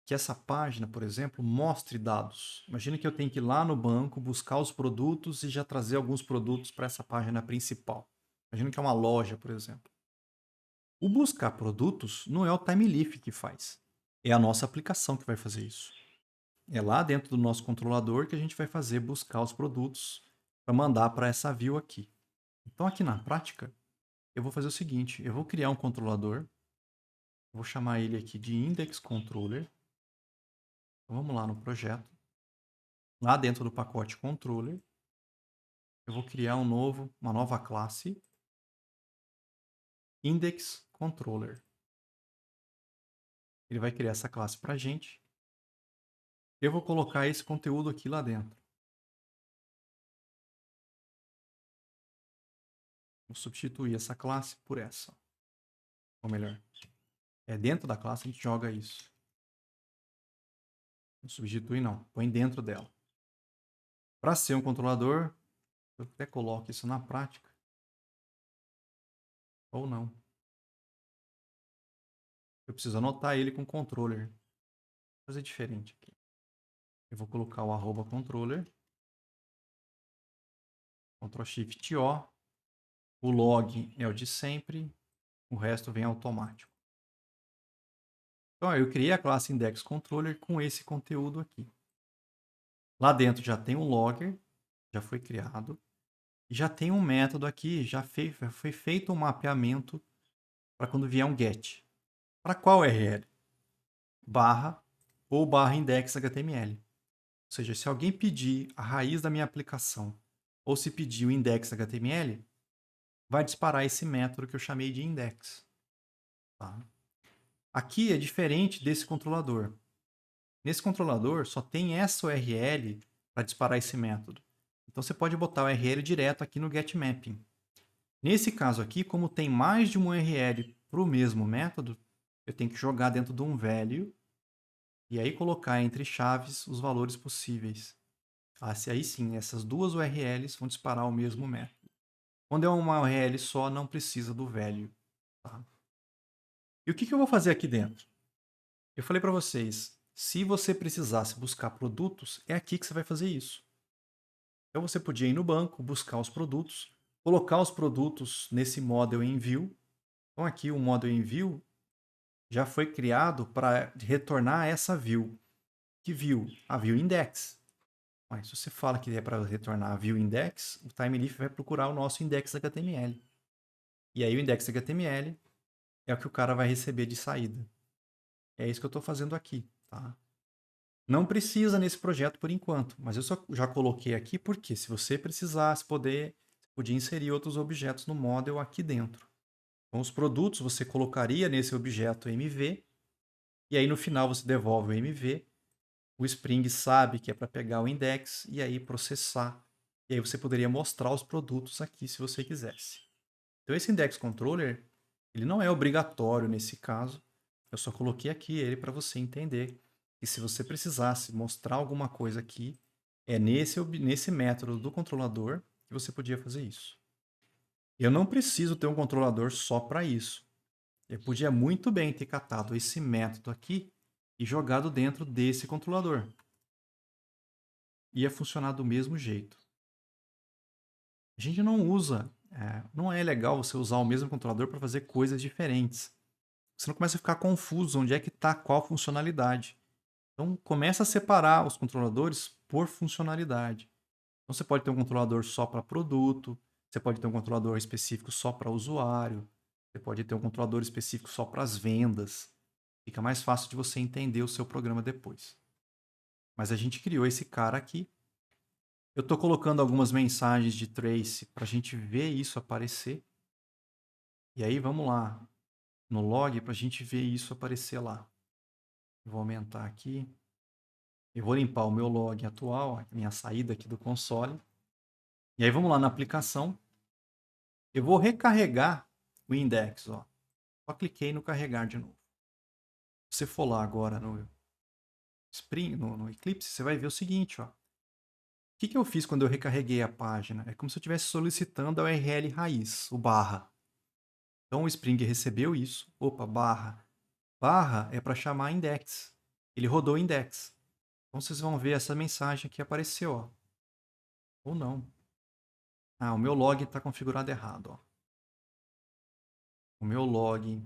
que essa página, por exemplo, mostre dados. Imagina que eu tenho que ir lá no banco, buscar os produtos e já trazer alguns produtos para essa página principal. Imagina que é uma loja, por exemplo. O buscar produtos não é o Timeleaf que faz. É a nossa aplicação que vai fazer isso. É lá dentro do nosso controlador que a gente vai fazer buscar os produtos para mandar para essa view aqui. Então, aqui na prática, eu vou fazer o seguinte: eu vou criar um controlador Vou chamar ele aqui de Index Controller. Então, vamos lá no projeto. Lá dentro do pacote Controller, eu vou criar uma nova classe, Index Controller. Ele vai criar essa classe para a gente. Eu vou colocar esse conteúdo aqui lá dentro. Vou substituir essa classe por essa. Ou melhor, dentro da classe a gente joga isso. Não substitui não, põe dentro dela. Para ser um controlador, eu até coloco isso na prática. Ou não. Eu preciso anotar ele com controller. Vou fazer diferente aqui. Eu vou colocar o arroba controller. Ctrl Shift O. O log é o de sempre. O resto vem automático. Então, eu criei a classe index controller com esse conteúdo aqui. Lá dentro já tem um logger, já foi criado. E já tem um método aqui, já foi feito um mapeamento para quando vier um get. Para qual URL? Barra ou barra index HTML. Ou seja, se alguém pedir a raiz da minha aplicação ou se pedir o index HTML, vai disparar esse método que eu chamei de index. Tá? Aqui é diferente desse controlador. Nesse controlador só tem essa URL para disparar esse método. Então você pode botar o URL direto aqui no getMapping. Nesse caso aqui, como tem mais de uma URL para o mesmo método, eu tenho que jogar dentro de um value e aí colocar entre chaves os valores possíveis. Aí sim, essas duas URLs vão disparar o mesmo método. Quando é uma URL só, não precisa do value. Tá? E o que eu vou fazer aqui dentro? Eu falei para vocês, se você precisasse buscar produtos, é aqui que você vai fazer isso. Então você podia ir no banco, buscar os produtos, colocar os produtos nesse model envio. Então aqui o model envio já foi criado para retornar essa view. Que view? A view index. Mas se você fala que é para retornar a view index, o TimeLeaf vai procurar o nosso index HTML. E aí o index HTML é o que o cara vai receber de saída. É isso que eu estou fazendo aqui. Tá? Não precisa nesse projeto por enquanto, mas eu já coloquei aqui porque se você precisasse podia inserir outros objetos no model aqui dentro. Então os produtos você colocaria nesse objeto MV e aí no final você devolve o MV. O Spring sabe que é para pegar o index e aí processar. E aí você poderia mostrar os produtos aqui se você quisesse. Então esse index controller, ele não é obrigatório nesse caso. Eu só coloquei aqui ele para você entender. E se você precisasse mostrar alguma coisa aqui, é nesse método do controlador que você podia fazer isso. Eu não preciso ter um controlador só para isso. Eu podia muito bem ter catado esse método aqui e jogado dentro desse controlador. Ia funcionar do mesmo jeito. A gente não usa, não é legal você usar o mesmo controlador para fazer coisas diferentes. Você não começa a ficar confuso onde é que está qual funcionalidade. Então começa a separar os controladores por funcionalidade. Então você pode ter um controlador só para produto, você pode ter um controlador específico só para usuário, você pode ter um controlador específico só para as vendas. Fica mais fácil de você entender o seu programa depois. Mas a gente criou esse cara aqui. Eu estou colocando algumas mensagens de trace para a gente ver isso aparecer. E aí vamos lá no log para a gente ver isso aparecer lá. Vou aumentar aqui. Eu vou limpar o meu log atual, a minha saída aqui do console. E aí vamos lá na aplicação. Eu vou recarregar o index. Ó. Só cliquei no carregar de novo. Se você for lá agora no Spring, no Eclipse, você vai ver o seguinte. Ó. O que eu fiz quando eu recarreguei a página? É como se eu estivesse solicitando a URL raiz, o barra. Então o Spring recebeu isso. Opa, barra. Barra é para chamar index. Ele rodou o index. Então vocês vão ver essa mensagem que apareceu. Ó. Ou não. Ah, o meu log está configurado errado. Ó. O meu log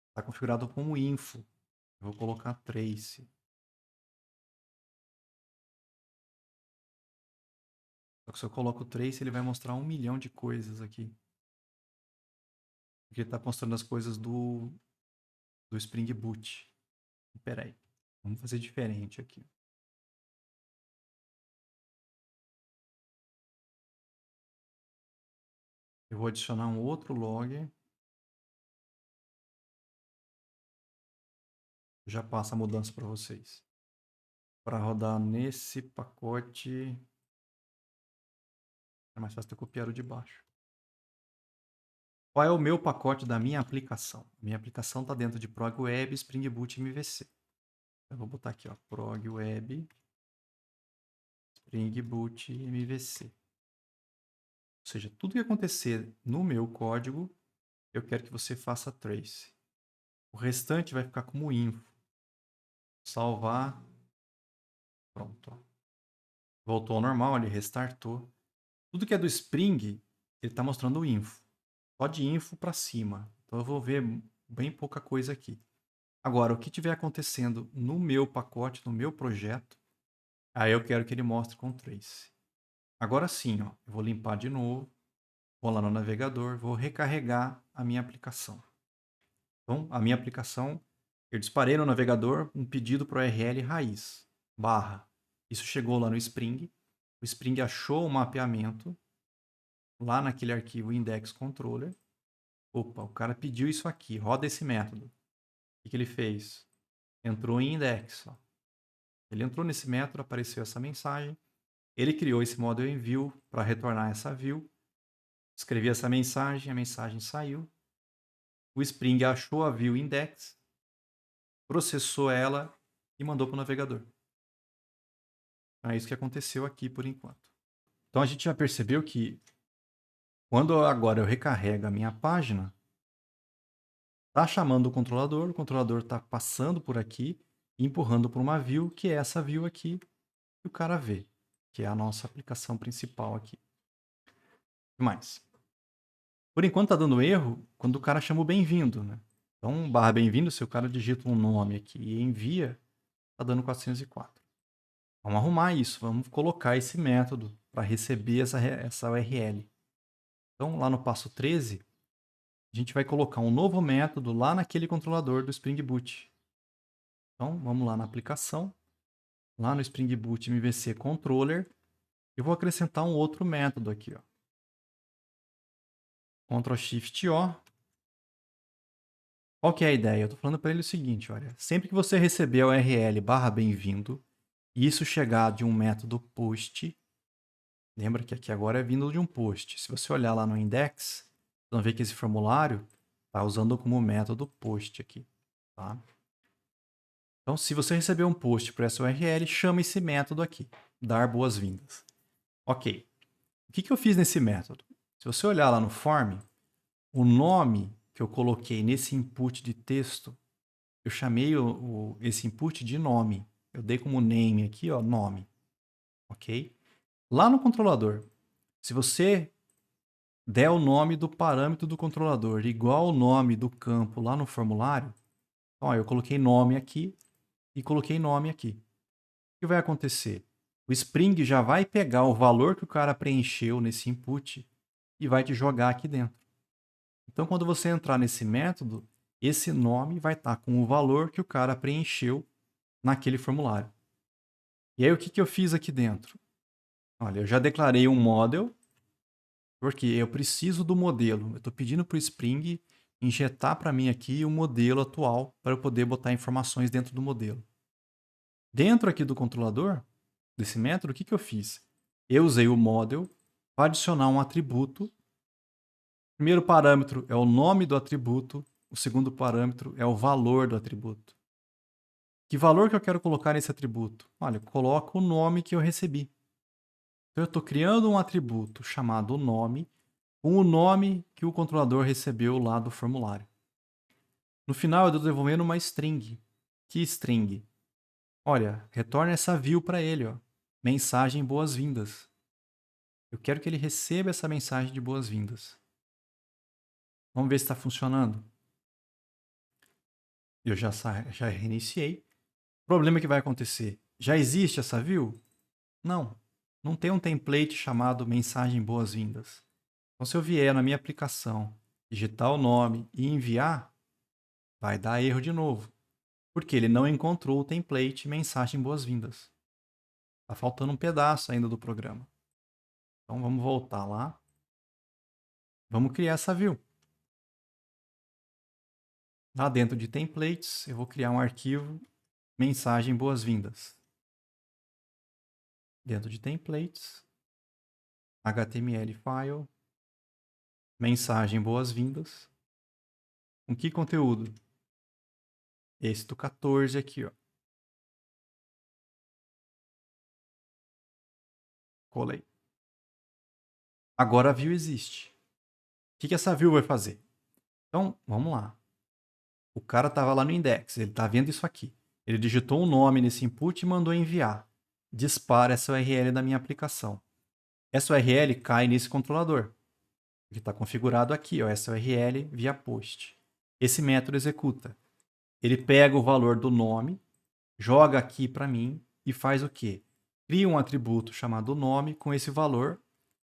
está configurado como info. Eu vou colocar trace. Só que se eu coloco trace, ele vai mostrar 1 milhão de coisas aqui. Porque ele está mostrando as coisas do Spring Boot. Espera aí. Vamos fazer diferente aqui. Eu vou adicionar um outro log. Já passo a mudança para vocês. Para rodar nesse pacote. É mais fácil ter copiado de baixo. Qual é o meu pacote da minha aplicação? Minha aplicação está dentro de Prog Web, Spring Boot e MVC. Eu vou botar aqui, ó, Prog Web, Spring Boot e MVC. Ou seja, tudo que acontecer no meu código, eu quero que você faça trace. O restante vai ficar como info. Salvar. Pronto. Ó. Voltou ao normal, ele restartou. Tudo que é do Spring, ele está mostrando o info. Só de info para cima. Então eu vou ver bem pouca coisa aqui. Agora, o que estiver acontecendo no meu pacote, no meu projeto, aí eu quero que ele mostre com trace. Agora sim, ó, eu vou limpar de novo, vou lá no navegador, vou recarregar a minha aplicação. Então, a minha aplicação, eu disparei no navegador um pedido para o URL raiz, barra. Isso chegou lá no Spring, o Spring achou o mapeamento lá naquele arquivo index controller. Opa, o cara pediu isso aqui, roda esse método. O que ele fez? Entrou em index. Ó. Ele entrou nesse método, apareceu essa mensagem. Ele criou esse model em view para retornar essa view. Escrevi essa mensagem, a mensagem saiu. O Spring achou a view index, processou ela e mandou para o navegador. Então, é isso que aconteceu aqui por enquanto. Então a gente já percebeu que quando agora eu recarrego a minha página, está chamando o controlador está passando por aqui e empurrando para uma view, que é essa view aqui que o cara vê, que é a nossa aplicação principal aqui. O que mais? Por enquanto está dando erro quando o cara chama o bem-vindo, né? Então, barra bem-vindo, se o cara digita um nome aqui e envia, está dando 404. Vamos arrumar isso, vamos colocar esse método para receber essa URL. Então, lá no passo 13, a gente vai colocar um novo método lá naquele controlador do Spring Boot. Então, vamos lá na aplicação, lá no Spring Boot MVC Controller, eu vou acrescentar um outro método aqui, ó. Ctrl Shift O. Qual que é a ideia? Eu estou falando para ele o seguinte, olha, sempre que você receber a URL barra bem-vindo, e isso chegar de um método post, lembra que aqui agora é vindo de um post. Se você olhar lá no index, vocês vão ver que esse formulário está usando como método post aqui. Tá? Então, se você receber um post para essa URL, chama esse método aqui, dar boas-vindas. Ok. O que eu fiz nesse método? Se você olhar lá no form, o nome que eu coloquei nesse input de texto, eu chamei esse input de nome. Eu dei como name aqui, ó, nome. Ok? Lá no controlador, se você der o nome do parâmetro do controlador igual ao nome do campo lá no formulário, ó, eu coloquei nome aqui e coloquei nome aqui. O que vai acontecer? O Spring já vai pegar o valor que o cara preencheu nesse input e vai te jogar aqui dentro. Então, quando você entrar nesse método, esse nome vai estar com o valor que o cara preencheu naquele formulário. E aí, o que eu fiz aqui dentro? Olha, eu já declarei um model, porque eu preciso do modelo. Eu estou pedindo para o Spring injetar para mim aqui o modelo atual para eu poder botar informações dentro do modelo. Dentro aqui do controlador, desse método, o que eu fiz? Eu usei o model para adicionar um atributo. O primeiro parâmetro é o nome do atributo, o segundo parâmetro é o valor do atributo. Que valor que eu quero colocar nesse atributo? Olha, eu coloco o nome que eu recebi. Então, eu estou criando um atributo chamado nome, com o nome que o controlador recebeu lá do formulário. No final, eu estou devolvendo uma string. Que string? Olha, retorna essa view para ele, ó. Mensagem boas-vindas. Eu quero que ele receba essa mensagem de boas-vindas. Vamos ver se está funcionando. Eu já reiniciei. O problema que vai acontecer? Já existe essa view? Não. Não tem um template chamado mensagem boas-vindas. Então, se eu vier na minha aplicação, digitar o nome e enviar, vai dar erro de novo. Porque ele não encontrou o template mensagem boas-vindas. Tá faltando um pedaço ainda do programa. Então vamos voltar lá. Vamos criar essa view. Lá dentro de templates, eu vou criar um arquivo mensagem boas-vindas. Dentro de templates, HTML file, mensagem boas-vindas. Com que conteúdo? Esse do 14 aqui, ó. Colei. Agora a view existe. O que essa view vai fazer? Então, vamos lá. O cara estava lá no index, ele está vendo isso aqui. Ele digitou um nome nesse input e mandou enviar. Dispara essa URL da minha aplicação. Essa URL cai nesse controlador, que está configurado aqui, ó, essa URL via post. Esse método executa. Ele pega o valor do nome, joga aqui para mim e faz o quê? Cria um atributo chamado nome com esse valor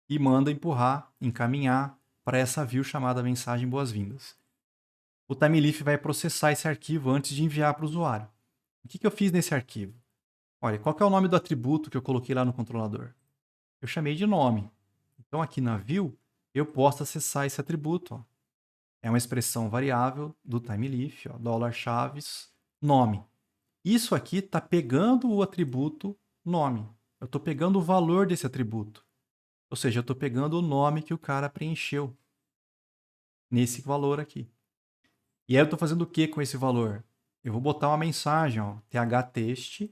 e manda empurrar, encaminhar para essa view chamada mensagem boas-vindas. O TimeLeaf vai processar esse arquivo antes de enviar para o usuário. O que eu fiz nesse arquivo? Olha, qual que é o nome do atributo que eu coloquei lá no controlador? Eu chamei de nome. Então aqui na view, eu posso acessar esse atributo. Ó. É uma expressão variável do TimeLeaf, $chaves, nome. Isso aqui está pegando o atributo nome. Eu estou pegando o valor desse atributo. Ou seja, eu estou pegando o nome que o cara preencheu nesse valor aqui. E aí eu estou fazendo o que com esse valor? Eu vou botar uma mensagem, ó, thText,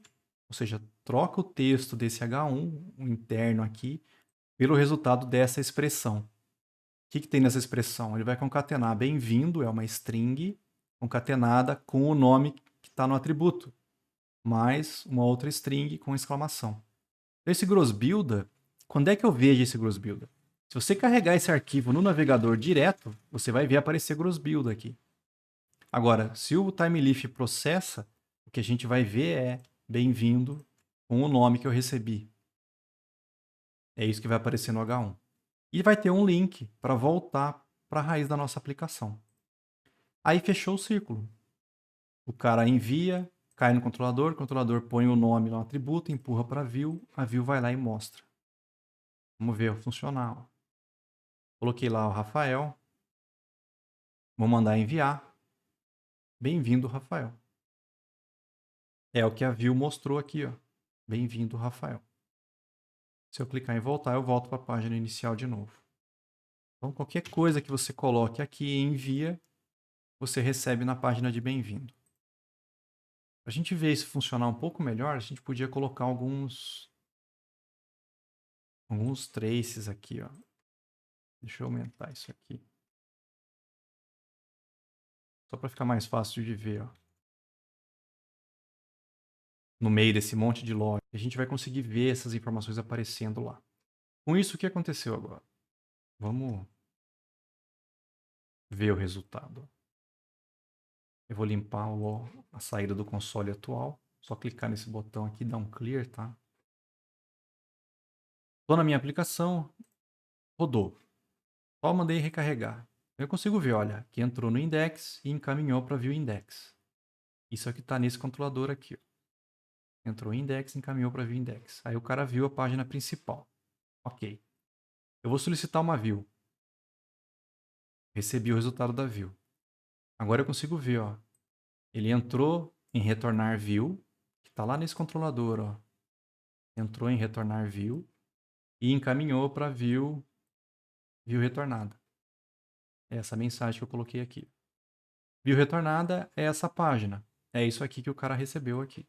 ou seja, troca o texto desse H1, o interno aqui, pelo resultado dessa expressão. O que tem nessa expressão? Ele vai concatenar bem-vindo, é uma string, concatenada com o nome que está no atributo, mais uma outra string com exclamação. Então, esse grossbuilder, quando é que eu vejo esse grossbuilder? Se você carregar esse arquivo no navegador direto, você vai ver aparecer grossbuilder aqui. Agora, se o TimeLeaf processa, o que a gente vai ver é bem-vindo com o nome que eu recebi. É isso que vai aparecer no H1. E vai ter um link para voltar para a raiz da nossa aplicação. Aí fechou o círculo. O cara envia, cai no controlador, o controlador põe o nome no atributo, empurra para a view vai lá e mostra. Vamos ver funcionar. Coloquei lá o Rafael. Vou mandar enviar. Bem-vindo, Rafael. É o que a view mostrou aqui, ó. Bem-vindo, Rafael. Se eu clicar em voltar, eu volto para a página inicial de novo. Então, qualquer coisa que você coloque aqui e envia, você recebe na página de bem-vindo. Para a gente ver isso funcionar um pouco melhor, a gente podia colocar alguns traces aqui, ó. Deixa eu aumentar isso aqui. Só para ficar mais fácil de ver, ó. No meio desse monte de log, a gente vai conseguir ver essas informações aparecendo lá. Com isso, o que aconteceu agora? Vamos ver o resultado. Eu vou limpar a saída do console atual. Só clicar nesse botão aqui, dar um clear, tá? Estou na minha aplicação, rodou. Só mandei recarregar. Eu consigo ver, olha, que entrou no index e encaminhou para view index. Isso aqui está nesse controlador aqui. Ó. Entrou em index e encaminhou para view index. Aí o cara viu a página principal. Ok. Eu vou solicitar uma view. Recebi o resultado da view. Agora eu consigo ver, ó. Ele entrou em retornar view, que está lá nesse controlador, ó. Entrou em retornar view e encaminhou para view retornada. É essa mensagem que eu coloquei aqui. View retornada é essa página. É isso aqui que o cara recebeu aqui.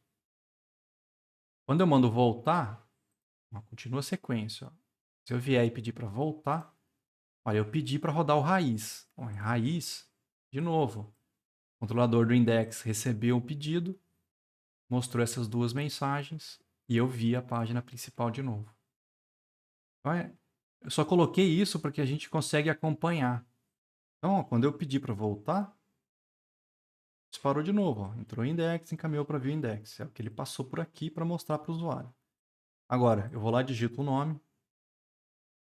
Quando eu mando voltar, ó, continua a sequência. Ó. Se eu vier e pedir para voltar, olha, eu pedi para rodar o raiz. Ó, em raiz, de novo, o controlador do index recebeu o pedido, mostrou essas duas mensagens e eu vi a página principal de novo. Então, eu só coloquei isso porque a gente consegue acompanhar. Então, ó, quando eu pedi para voltar, disparou de novo. Ó. Entrou em index, encaminhou para view index. É o que ele passou por aqui para mostrar para o usuário. Agora, eu vou lá, digito o nome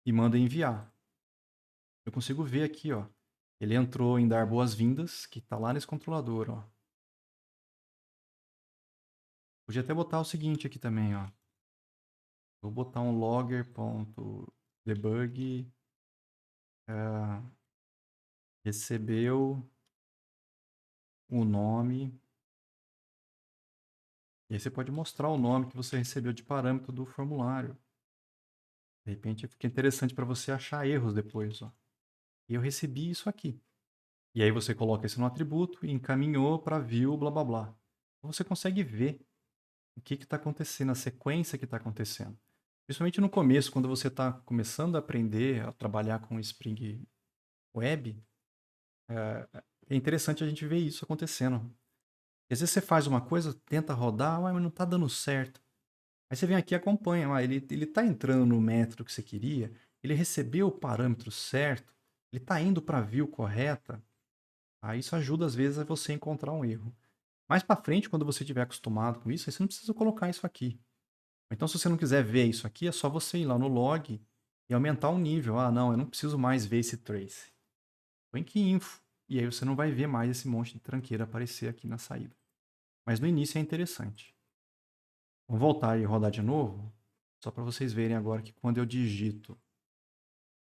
e mando enviar. Eu consigo ver aqui, ó. Ele entrou em dar boas-vindas, que está lá nesse controlador, ó. Podia até botar o seguinte aqui também, ó. Vou botar um logger.debug recebeu o nome. E aí você pode mostrar o nome que você recebeu de parâmetro do formulário. De repente fica interessante para você achar erros depois, ó. E eu recebi isso aqui. E aí você coloca isso no atributo e encaminhou para view, blá blá blá. Então você consegue ver o que está acontecendo, a sequência que está acontecendo. Principalmente no começo, quando você está começando a aprender a trabalhar com Spring Web, é interessante a gente ver isso acontecendo. Às vezes você faz uma coisa, tenta rodar, mas não está dando certo. Aí você vem aqui e acompanha. Ele está entrando no método que você queria, ele recebeu o parâmetro certo, ele está indo para a view correta. Aí isso ajuda, às vezes, a você encontrar um erro. Mais para frente, quando você estiver acostumado com isso, aí você não precisa colocar isso aqui. Então, se você não quiser ver isso aqui, é só você ir lá no log e aumentar o nível. Ah, não, eu não preciso mais ver esse trace. Põe que info. E aí você não vai ver mais esse monte de tranqueira aparecer aqui na saída. Mas no início é interessante. Vamos voltar e rodar de novo, só para vocês verem agora que quando eu digito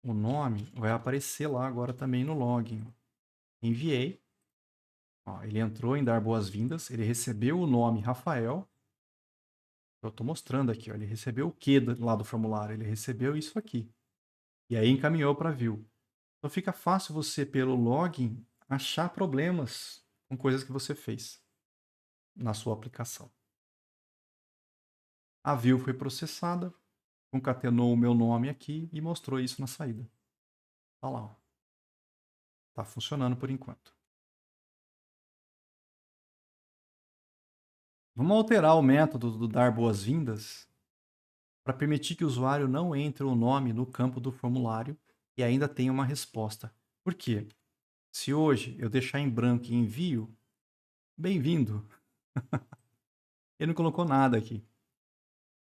o nome, vai aparecer lá agora também no login. Enviei. Ó, ele entrou em dar boas-vindas, ele recebeu o nome Rafael. Eu estou mostrando aqui, ó, ele recebeu o que lá do formulário? Ele recebeu isso aqui. E aí encaminhou para view. Então fica fácil você, pelo login, achar problemas com coisas que você fez na sua aplicação. A view foi processada, concatenou o meu nome aqui e mostrou isso na saída. Olha lá. Está funcionando por enquanto. Vamos alterar o método do dar boas-vindas para permitir que o usuário não entre o nome no campo do formulário e ainda tenha uma resposta. Por quê? Se hoje eu deixar em branco e envio, bem-vindo. Ele não colocou nada aqui.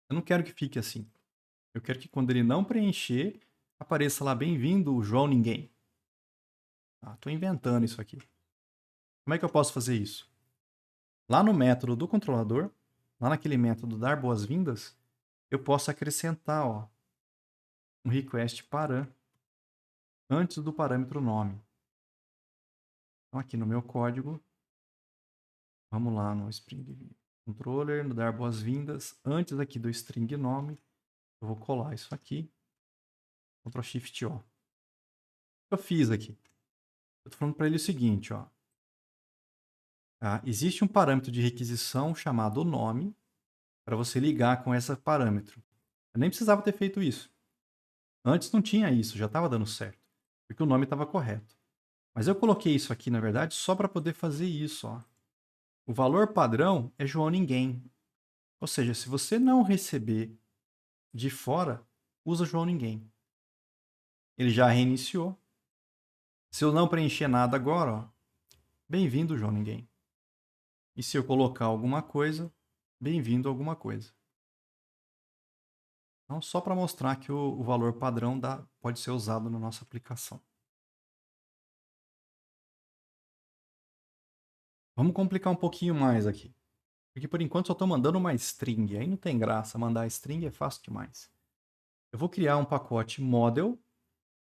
Eu não quero que fique assim. Eu quero que quando ele não preencher, apareça lá bem-vindo, João Ninguém. Estou inventando isso aqui. Como é que eu posso fazer isso? Lá no método do controlador, lá naquele método dar boas-vindas, eu posso acrescentar um request param antes do parâmetro nome. Então aqui no meu código, vamos lá no Spring Controller, no dar boas-vindas, antes aqui do string nome, eu vou colar isso aqui, Ctrl Shift O. O que eu fiz aqui? Eu estou falando para ele o seguinte, ó. Existe um parâmetro de requisição chamado nome para você ligar com esse parâmetro. Eu nem precisava ter feito isso. Antes não tinha isso, já estava dando certo, porque o nome estava correto. Mas eu coloquei isso aqui, na verdade, só para poder fazer isso. Ó. O valor padrão é João Ninguém. Ou seja, se você não receber de fora, usa João Ninguém. Ele já reiniciou. Se eu não preencher nada agora, bem-vindo João Ninguém. E se eu colocar alguma coisa, bem-vindo alguma coisa. Então, só para mostrar que o valor padrão pode ser usado na nossa aplicação. Vamos complicar um pouquinho mais aqui. Porque por enquanto só estou mandando uma string. Aí não tem graça. Mandar string é fácil demais. Eu vou criar um pacote model.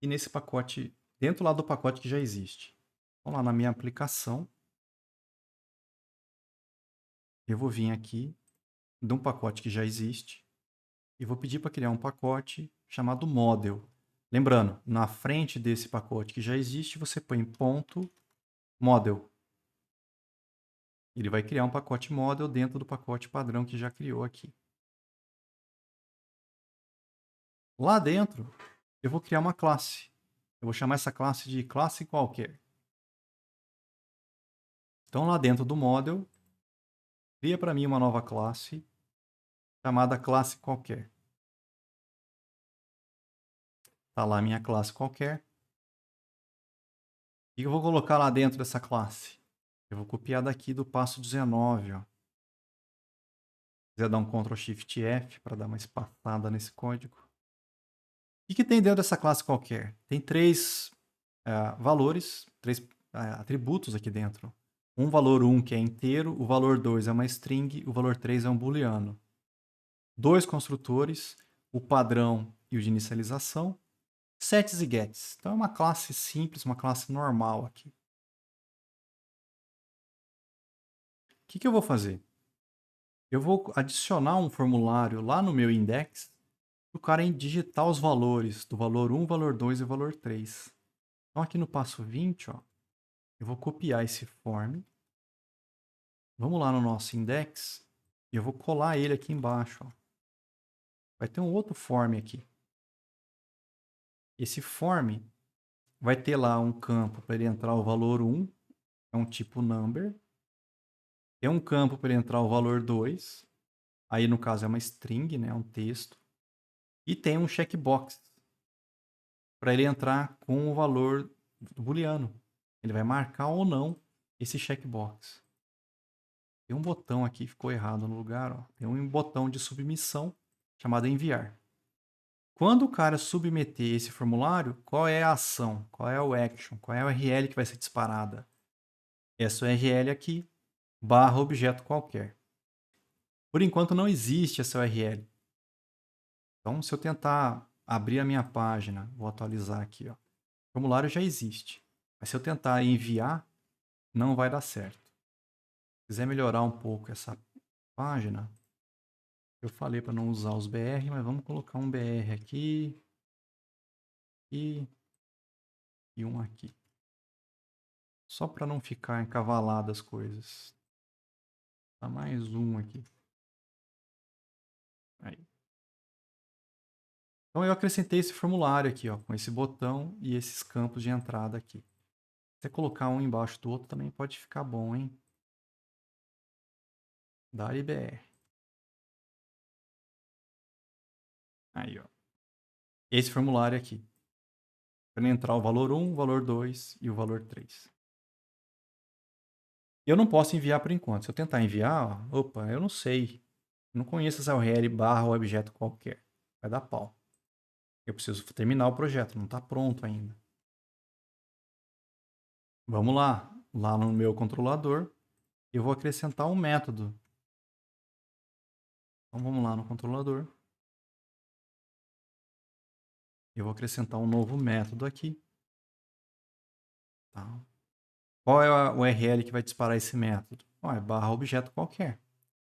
E nesse pacote, dentro lá do pacote que já existe. Vamos lá na minha aplicação. Eu vou vir aqui de um pacote que já existe. E vou pedir para criar um pacote chamado model. Lembrando, na frente desse pacote que já existe, você põe ponto model. Ele vai criar um pacote model dentro do pacote padrão que já criou aqui. Lá dentro, eu vou criar uma classe. Eu vou chamar essa classe de classe qualquer. Então, lá dentro do model, cria para mim uma nova classe chamada classe qualquer. Está lá a minha classe qualquer. O que eu vou colocar lá dentro dessa classe? Eu vou copiar daqui do passo 19. Ó. Se quiser dar um Ctrl Shift F para dar uma espaçada nesse código. O que tem dentro dessa classe qualquer? Tem três valores, 3 atributos aqui dentro. Um valor 1 que é inteiro, o valor 2 é uma string, o valor 3 é um booleano. 2 construtores, o padrão e o de inicialização. Sets e gets. Então é uma classe simples, uma classe normal aqui. O que eu vou fazer? Eu vou adicionar um formulário lá no meu index para o cara digitar os valores do valor 1, valor 2 e valor 3. Então aqui no passo 20, ó, eu vou copiar esse form. Vamos lá no nosso index e eu vou colar ele aqui embaixo. Ó. Vai ter um outro form aqui. Esse form vai ter lá um campo para ele entrar o valor 1, é um tipo number. Tem um campo para ele entrar o valor 2, aí no caso é uma string, né, um texto. E tem um checkbox para ele entrar com o valor do booleano. Ele vai marcar ou não esse checkbox. Tem um botão aqui, ficou errado no lugar. Ó. Tem um botão de submissão chamado enviar. Quando o cara submeter esse formulário, qual é a ação? Qual é o action? Qual é a URL que vai ser disparada? Essa URL aqui, barra objeto qualquer. Por enquanto não existe essa URL. Então, se eu tentar abrir a minha página, vou atualizar aqui, ó. O formulário já existe. Mas se eu tentar enviar, não vai dar certo. Se quiser melhorar um pouco essa página, eu falei para não usar os BR, mas vamos colocar um BR aqui e um aqui. Só para não ficar encavalado as coisas. Tá mais um aqui. Aí. Então eu acrescentei esse formulário aqui, ó, com esse botão e esses campos de entrada aqui. Se você colocar um embaixo do outro também pode ficar bom, hein? Dá IBR. Aí, ó. Esse formulário aqui. Para entrar o valor 1, o valor 2 e o valor 3. Eu não posso enviar por enquanto. Se eu tentar enviar, ó, opa, eu não sei. Eu não conheço essa URL barra objeto qualquer. Vai dar pau. Eu preciso terminar o projeto, não está pronto ainda. Vamos lá. Lá no meu controlador, eu vou acrescentar um método. Então vamos lá no controlador. Eu vou acrescentar um novo método aqui. Tá. Qual é a URL que vai disparar esse método? É barra objeto qualquer.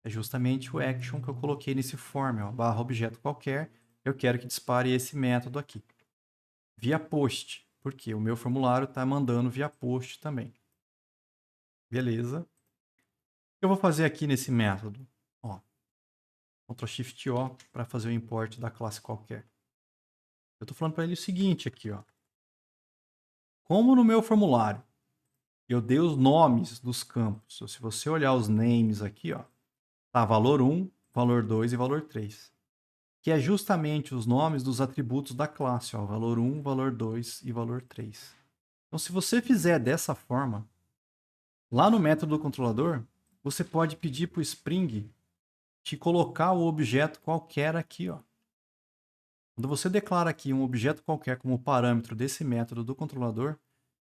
É justamente o action que eu coloquei nesse form, ó, barra objeto qualquer. Eu quero que dispare esse método aqui. Via post, porque o meu formulário está mandando via post também. Beleza. O que eu vou fazer aqui nesse método? Ó, Ctrl Shift O para fazer o import da classe qualquer. Eu estou falando para ele o seguinte aqui, ó. Como no meu formulário eu dei os nomes dos campos, se você olhar os names aqui, ó, tá valor 1, valor 2 e valor 3. Que é justamente os nomes dos atributos da classe, ó, valor 1, valor 2 e valor 3. Então, se você fizer dessa forma, lá no método do controlador, você pode pedir para o Spring te colocar o objeto qualquer aqui, ó. Quando você declara aqui um objeto qualquer como parâmetro desse método do controlador,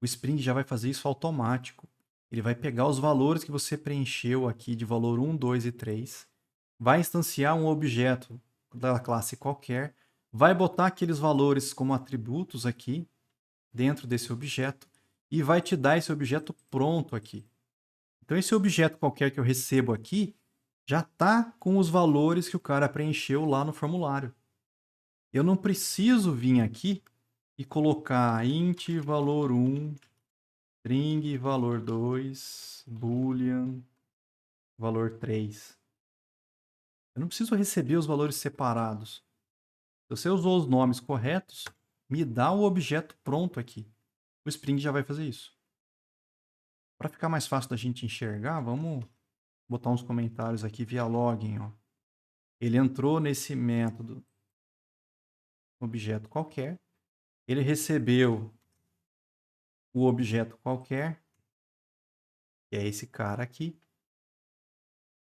o Spring já vai fazer isso automático. Ele vai pegar os valores que você preencheu aqui de valor 1, 2 e 3, vai instanciar um objeto da classe qualquer, vai botar aqueles valores como atributos aqui dentro desse objeto e vai te dar esse objeto pronto aqui. Então esse objeto qualquer que eu recebo aqui já está com os valores que o cara preencheu lá no formulário. Eu não preciso vir aqui e colocar int valor 1, string valor 2, boolean valor 3. Eu não preciso receber os valores separados. Se você usou os nomes corretos, me dá o objeto pronto aqui. O Spring já vai fazer isso. Para ficar mais fácil da gente enxergar, vamos botar uns comentários aqui via login. Ó. Ele entrou nesse método objeto qualquer. Ele recebeu o objeto qualquer, que é esse cara aqui.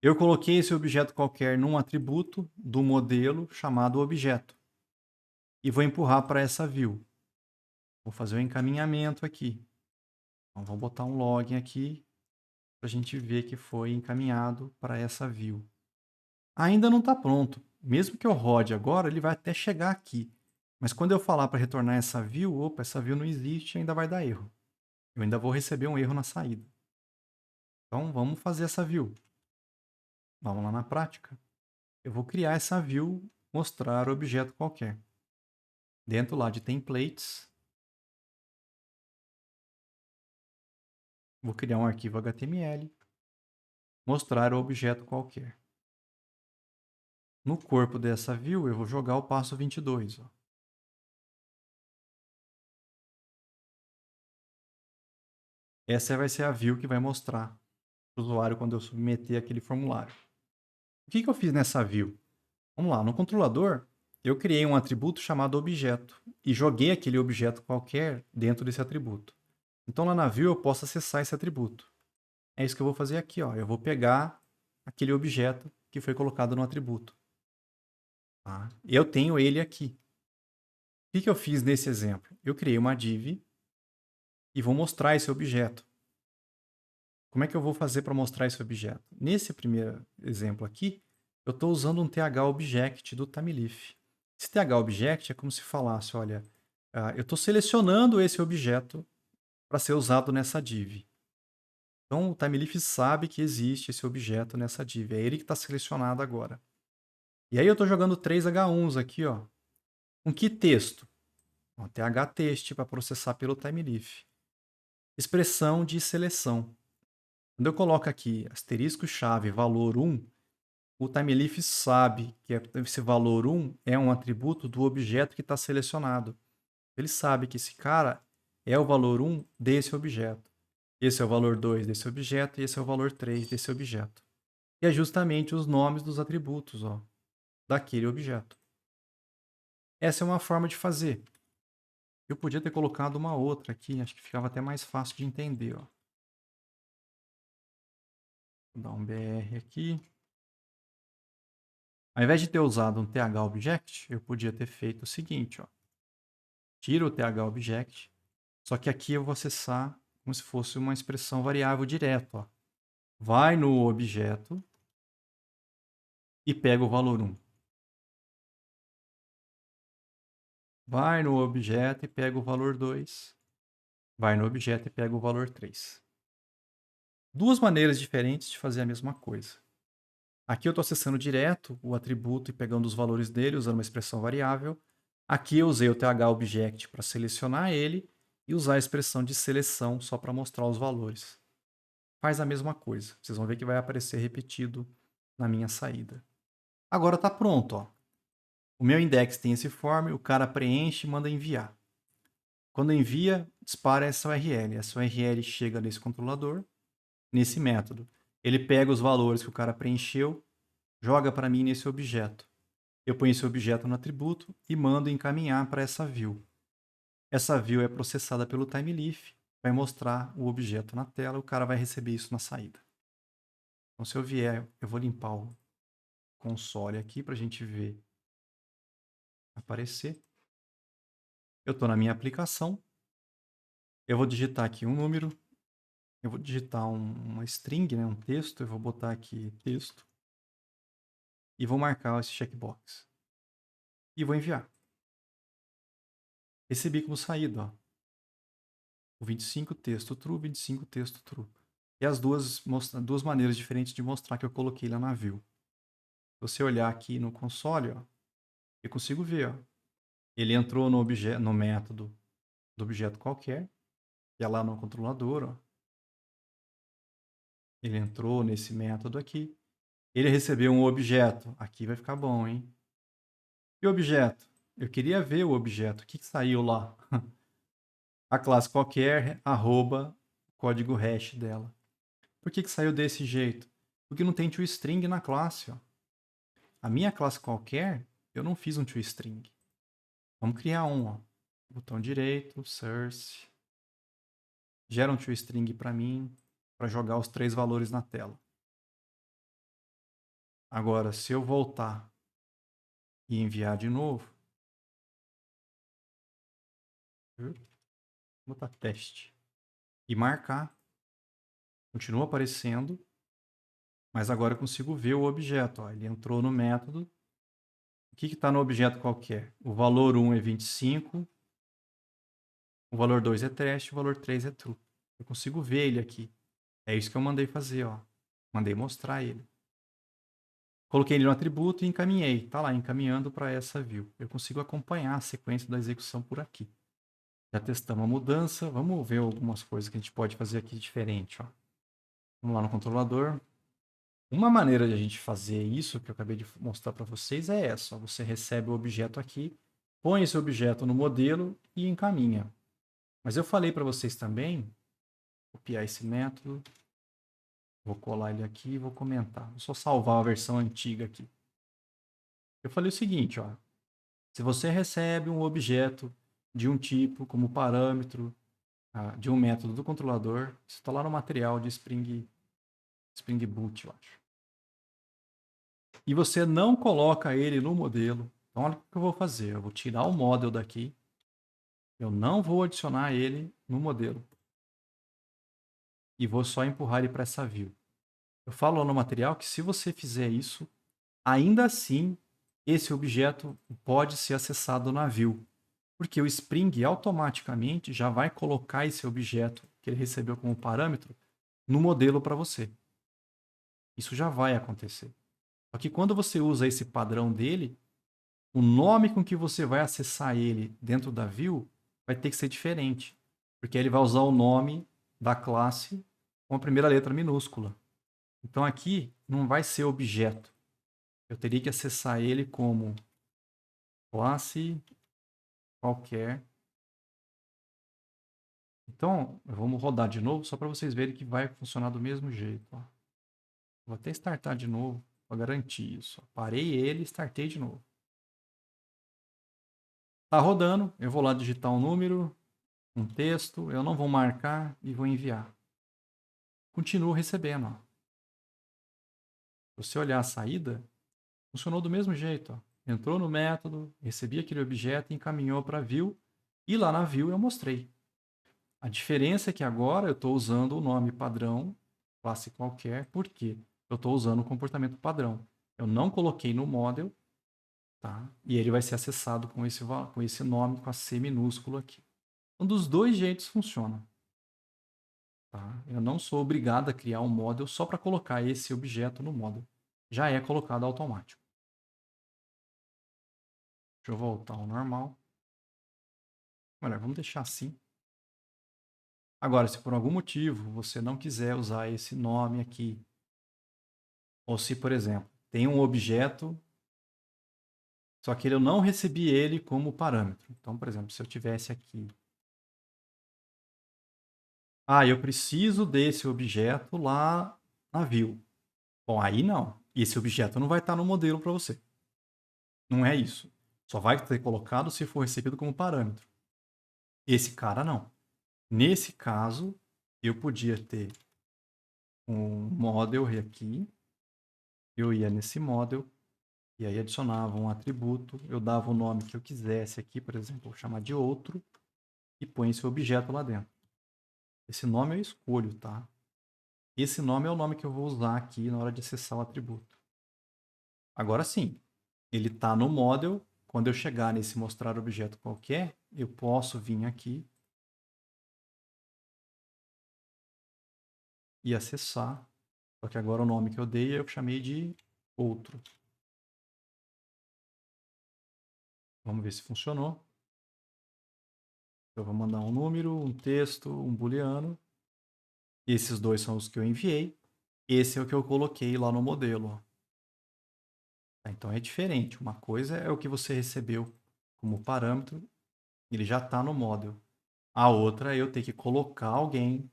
Eu coloquei esse objeto qualquer num atributo do modelo chamado objeto. E vou empurrar para essa view. Vou fazer o encaminhamento aqui. Então, vou botar um login aqui para a gente ver que foi encaminhado para essa view. Ainda não está pronto. Mesmo que eu rode agora, ele vai até chegar aqui. Mas quando eu falar para retornar essa view, opa, essa view não existe, ainda vai dar erro. Eu ainda vou receber um erro na saída. Então, vamos fazer essa view. Vamos lá na prática. Eu vou criar essa view, mostrar objeto qualquer. Dentro lá de templates, vou criar um arquivo HTML, mostrar o objeto qualquer. No corpo dessa view, eu vou jogar o passo 22. Ó. Essa vai ser a view que vai mostrar para o usuário quando eu submeter aquele formulário. O que eu fiz nessa view? Vamos lá, no controlador, eu criei um atributo chamado objeto e joguei aquele objeto qualquer dentro desse atributo. Então lá na view eu posso acessar esse atributo. É isso que eu vou fazer aqui. Ó. Eu vou pegar aquele objeto que foi colocado no atributo. Tá? Eu tenho ele aqui. O que eu fiz nesse exemplo? Eu criei uma div e vou mostrar esse objeto. Como é que eu vou fazer para mostrar esse objeto? Nesse primeiro exemplo aqui, eu estou usando um THObject do Timeleaf. Esse THObject é como se falasse, olha, eu estou selecionando esse objeto para ser usado nessa div. Então, o Timeleaf sabe que existe esse objeto nessa div. É ele que está selecionado agora. E aí eu estou jogando 3 H1s aqui, ó. Com que texto? Ó, THText para processar pelo Timeleaf. Expressão de seleção. Quando eu coloco aqui asterisco chave valor 1, o Timeleaf sabe que esse valor 1 é um atributo do objeto que está selecionado. Ele sabe que esse cara é o valor 1 desse objeto. Esse é o valor 2 desse objeto e esse é o valor 3 desse objeto. E é justamente os nomes dos atributos daquele objeto. Essa é uma forma de fazer. Eu podia ter colocado uma outra aqui, acho que ficava até mais fácil de entender. Ó. Vou dar um BR aqui. Ao invés de ter usado um THObject, eu podia ter feito o seguinte. Ó. Tiro o THObject, só que aqui eu vou acessar como se fosse uma expressão variável direto. Ó. Vai no objeto e pega o valor 1. Vai no objeto e pega o valor 2. Vai no objeto e pega o valor 3. Duas maneiras diferentes de fazer a mesma coisa. Aqui eu estou acessando direto o atributo e pegando os valores dele, usando uma expressão variável. Aqui eu usei o THObject para selecionar ele e usar a expressão de seleção só para mostrar os valores. Faz a mesma coisa. Vocês vão ver que vai aparecer repetido na minha saída. Agora está pronto. Ó. O meu index tem esse form, o cara preenche e manda enviar. Quando envia, dispara essa URL. Essa URL chega nesse controlador, nesse método. Ele pega os valores que o cara preencheu, joga para mim nesse objeto. Eu ponho esse objeto no atributo e mando encaminhar para essa view. Essa view é processada pelo Timeleaf, vai mostrar o objeto na tela, o cara vai receber isso na saída. Então, se eu vier, eu vou limpar o console aqui para a gente ver aparecer. Eu estou na minha aplicação. Eu vou digitar aqui um número. Eu vou digitar uma string, né, um texto. Eu vou botar aqui texto. E vou marcar esse checkbox. E vou enviar. Recebi como saída, ó. O 25 texto true, 25 texto true. E as duas maneiras diferentes de mostrar que eu coloquei lá na view. Se você olhar aqui no console, ó, eu consigo ver. Ó, ele entrou no método do objeto qualquer, que é lá no controlador. Ó. Ele entrou nesse método aqui. Ele recebeu um objeto. Aqui vai ficar bom, hein? E objeto? Eu queria ver o objeto. O que saiu lá? A classe qualquer, arroba, código hash dela. Por que saiu desse jeito? Porque não tem toString na classe. Ó. A minha classe qualquer, eu não fiz um toString. Vamos criar um. Ó. Botão direito, source. Gera um toString para mim, para jogar os 3 valores na tela. Agora, se eu voltar e enviar de novo, Vou botar teste. E marcar. Continua aparecendo. Mas agora eu consigo ver o objeto. Ó. Ele entrou no método. O que está no objeto qualquer? O valor 1 é 25. O valor 2 é teste. O valor 3 é true. Eu consigo ver ele aqui. É isso que eu mandei fazer. Ó. Mandei mostrar ele. Coloquei ele no atributo e encaminhei. Está lá, encaminhando para essa view. Eu consigo acompanhar a sequência da execução por aqui. Já testamos a mudança. Vamos ver algumas coisas que a gente pode fazer aqui diferente. Ó. Vamos lá no controlador. Uma maneira de a gente fazer isso, que eu acabei de mostrar para vocês, é essa. Ó. Você recebe o objeto aqui, põe esse objeto no modelo e encaminha. Mas eu falei para vocês também, copiar esse método, vou colar ele aqui e vou comentar. Vou só salvar a versão antiga aqui. Eu falei o seguinte, ó. Se você recebe um objeto de um tipo como parâmetro de um método do controlador, isso está lá no material de Spring Boot, eu acho. E você não coloca ele no modelo. Então, olha o que eu vou fazer. Eu vou tirar o model daqui. Eu não vou adicionar ele no modelo. E vou só empurrar ele para essa view. Eu falo lá no material que se você fizer isso, ainda assim, esse objeto pode ser acessado na view. Porque o Spring automaticamente já vai colocar esse objeto que ele recebeu como parâmetro no modelo para você. Isso já vai acontecer. Só que quando você usa esse padrão dele, o nome com que você vai acessar ele dentro da view vai ter que ser diferente. Porque ele vai usar o nome da classe com a primeira letra minúscula. Então aqui não vai ser objeto. Eu teria que acessar ele como classe qualquer. Então, vamos rodar de novo só para vocês verem que vai funcionar do mesmo jeito. Ó. Vou até startar de novo para garantir isso. Parei ele e startei de novo. Tá rodando, eu vou lá digitar um número, um texto, eu não vou marcar e vou enviar. Continuo recebendo. Ó. Se você olhar a saída, funcionou do mesmo jeito. Ó. Entrou no método, recebi aquele objeto e encaminhou para a view. E lá na view eu mostrei. A diferença é que agora eu estou usando o nome padrão, classe qualquer, porque eu estou usando o comportamento padrão. Eu não coloquei no model, tá? E ele vai ser acessado com esse nome, com a C minúsculo aqui. Então, dos dois jeitos funciona. Tá? Eu não sou obrigado a criar um model só para colocar esse objeto no model. Já é colocado automático. Deixa eu voltar ao normal. Olha, vamos deixar assim. Agora, se por algum motivo você não quiser usar esse nome aqui, ou se, por exemplo, tem um objeto, só que eu não recebi ele como parâmetro. Então, por exemplo, se eu tivesse aqui... eu preciso desse objeto lá na view. Bom, aí não. Esse objeto não vai estar no modelo para você. Não é isso. Só vai ter colocado se for recebido como parâmetro. Esse cara não. Nesse caso, eu podia ter um model aqui. Eu ia nesse model e aí adicionava um atributo. Eu dava o nome que eu quisesse aqui, por exemplo, vou chamar de outro e põe esse objeto lá dentro. Esse nome eu escolho, tá? Esse nome é o nome que eu vou usar aqui na hora de acessar o atributo. Agora sim, ele está no model. Quando eu chegar nesse mostrar objeto qualquer, eu posso vir aqui e acessar. Só que agora o nome que eu dei eu chamei de outro. Vamos ver se funcionou. Eu vou mandar um número, um texto, um booleano. Esses dois são os que eu enviei. Esse é o que eu coloquei lá no modelo. Então é diferente. Uma coisa é o que você recebeu como parâmetro, ele já está no model. A outra é eu ter que colocar alguém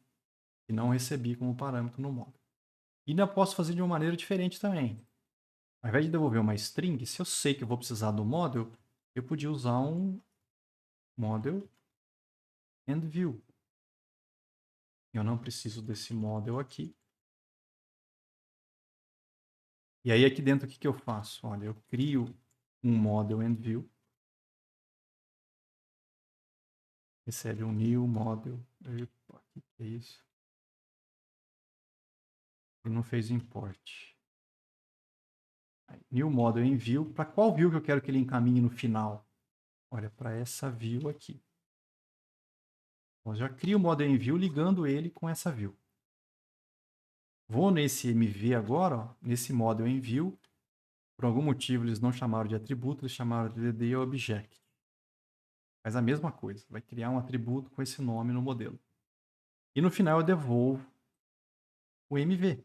que não recebi como parâmetro no model. E ainda posso fazer de uma maneira diferente também. Ao invés de devolver uma string, se eu sei que eu vou precisar do model, eu podia usar um model and view. Eu não preciso desse model aqui. E aí aqui dentro o que eu faço? Olha, eu crio um model and view. recebe um new model. Epa, o que é isso? Ele não fez import. New model em view. Para qual view que eu quero que ele encaminhe no final? Olha, para essa view aqui. Eu já crio o model em view ligando ele com essa view. Vou nesse MV agora, ó, nesse model em view. Por algum motivo eles não chamaram de atributo, eles chamaram de DD Object. Faz a mesma coisa. Vai criar um atributo com esse nome no modelo. E no final eu devolvo o MV.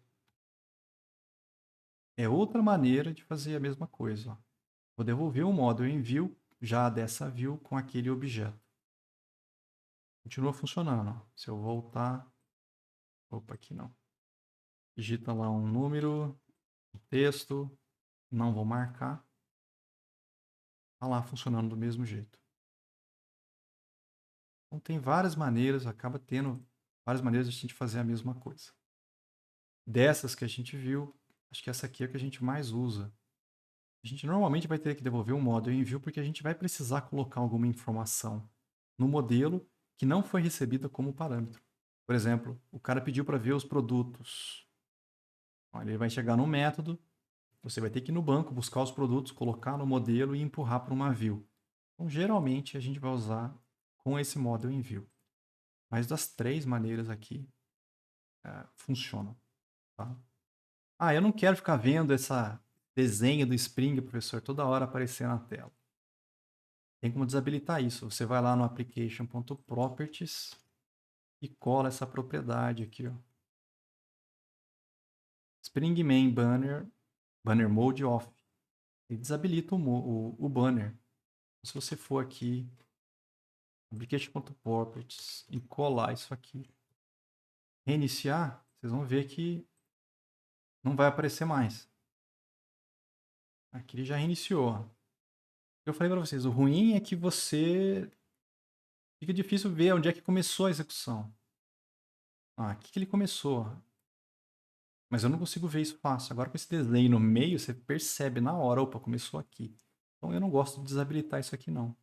É outra maneira de fazer a mesma coisa. Ó. Vou devolver o model em view, já dessa view, com aquele objeto. Continua funcionando. Ó. Se eu voltar... Opa, aqui não. Digita lá um número, um texto, não vou marcar. Está lá funcionando do mesmo jeito. Então tem várias maneiras, acaba tendo várias maneiras de a gente fazer a mesma coisa. Dessas que a gente viu, acho que essa aqui é a que a gente mais usa. A gente normalmente vai ter que devolver um model em view porque a gente vai precisar colocar alguma informação no modelo que não foi recebida como parâmetro. Por exemplo, o cara pediu para ver os produtos. Olha, ele vai chegar no método, você vai ter que ir no banco, buscar os produtos, colocar no modelo e empurrar para uma view. Então, geralmente, a gente vai usar com esse model em view. Mas das três maneiras aqui, funcionam. Tá? Ah, eu não quero ficar vendo essa desenho do Spring, professor, toda hora aparecer na tela. Tem como desabilitar isso. Você vai lá no application.properties e cola essa propriedade aqui, ó. Spring main banner mode off. E desabilita o banner. Se você for aqui, application.properties e colar isso aqui, reiniciar, vocês vão ver que não vai aparecer mais. Aqui ele já reiniciou. Eu falei para vocês, o ruim é que fica difícil ver onde é que começou a execução. Aqui que ele começou. Mas eu não consigo ver isso fácil. Agora com esse desenho no meio, você percebe na hora, opa, começou aqui. Então eu não gosto de desabilitar isso aqui não.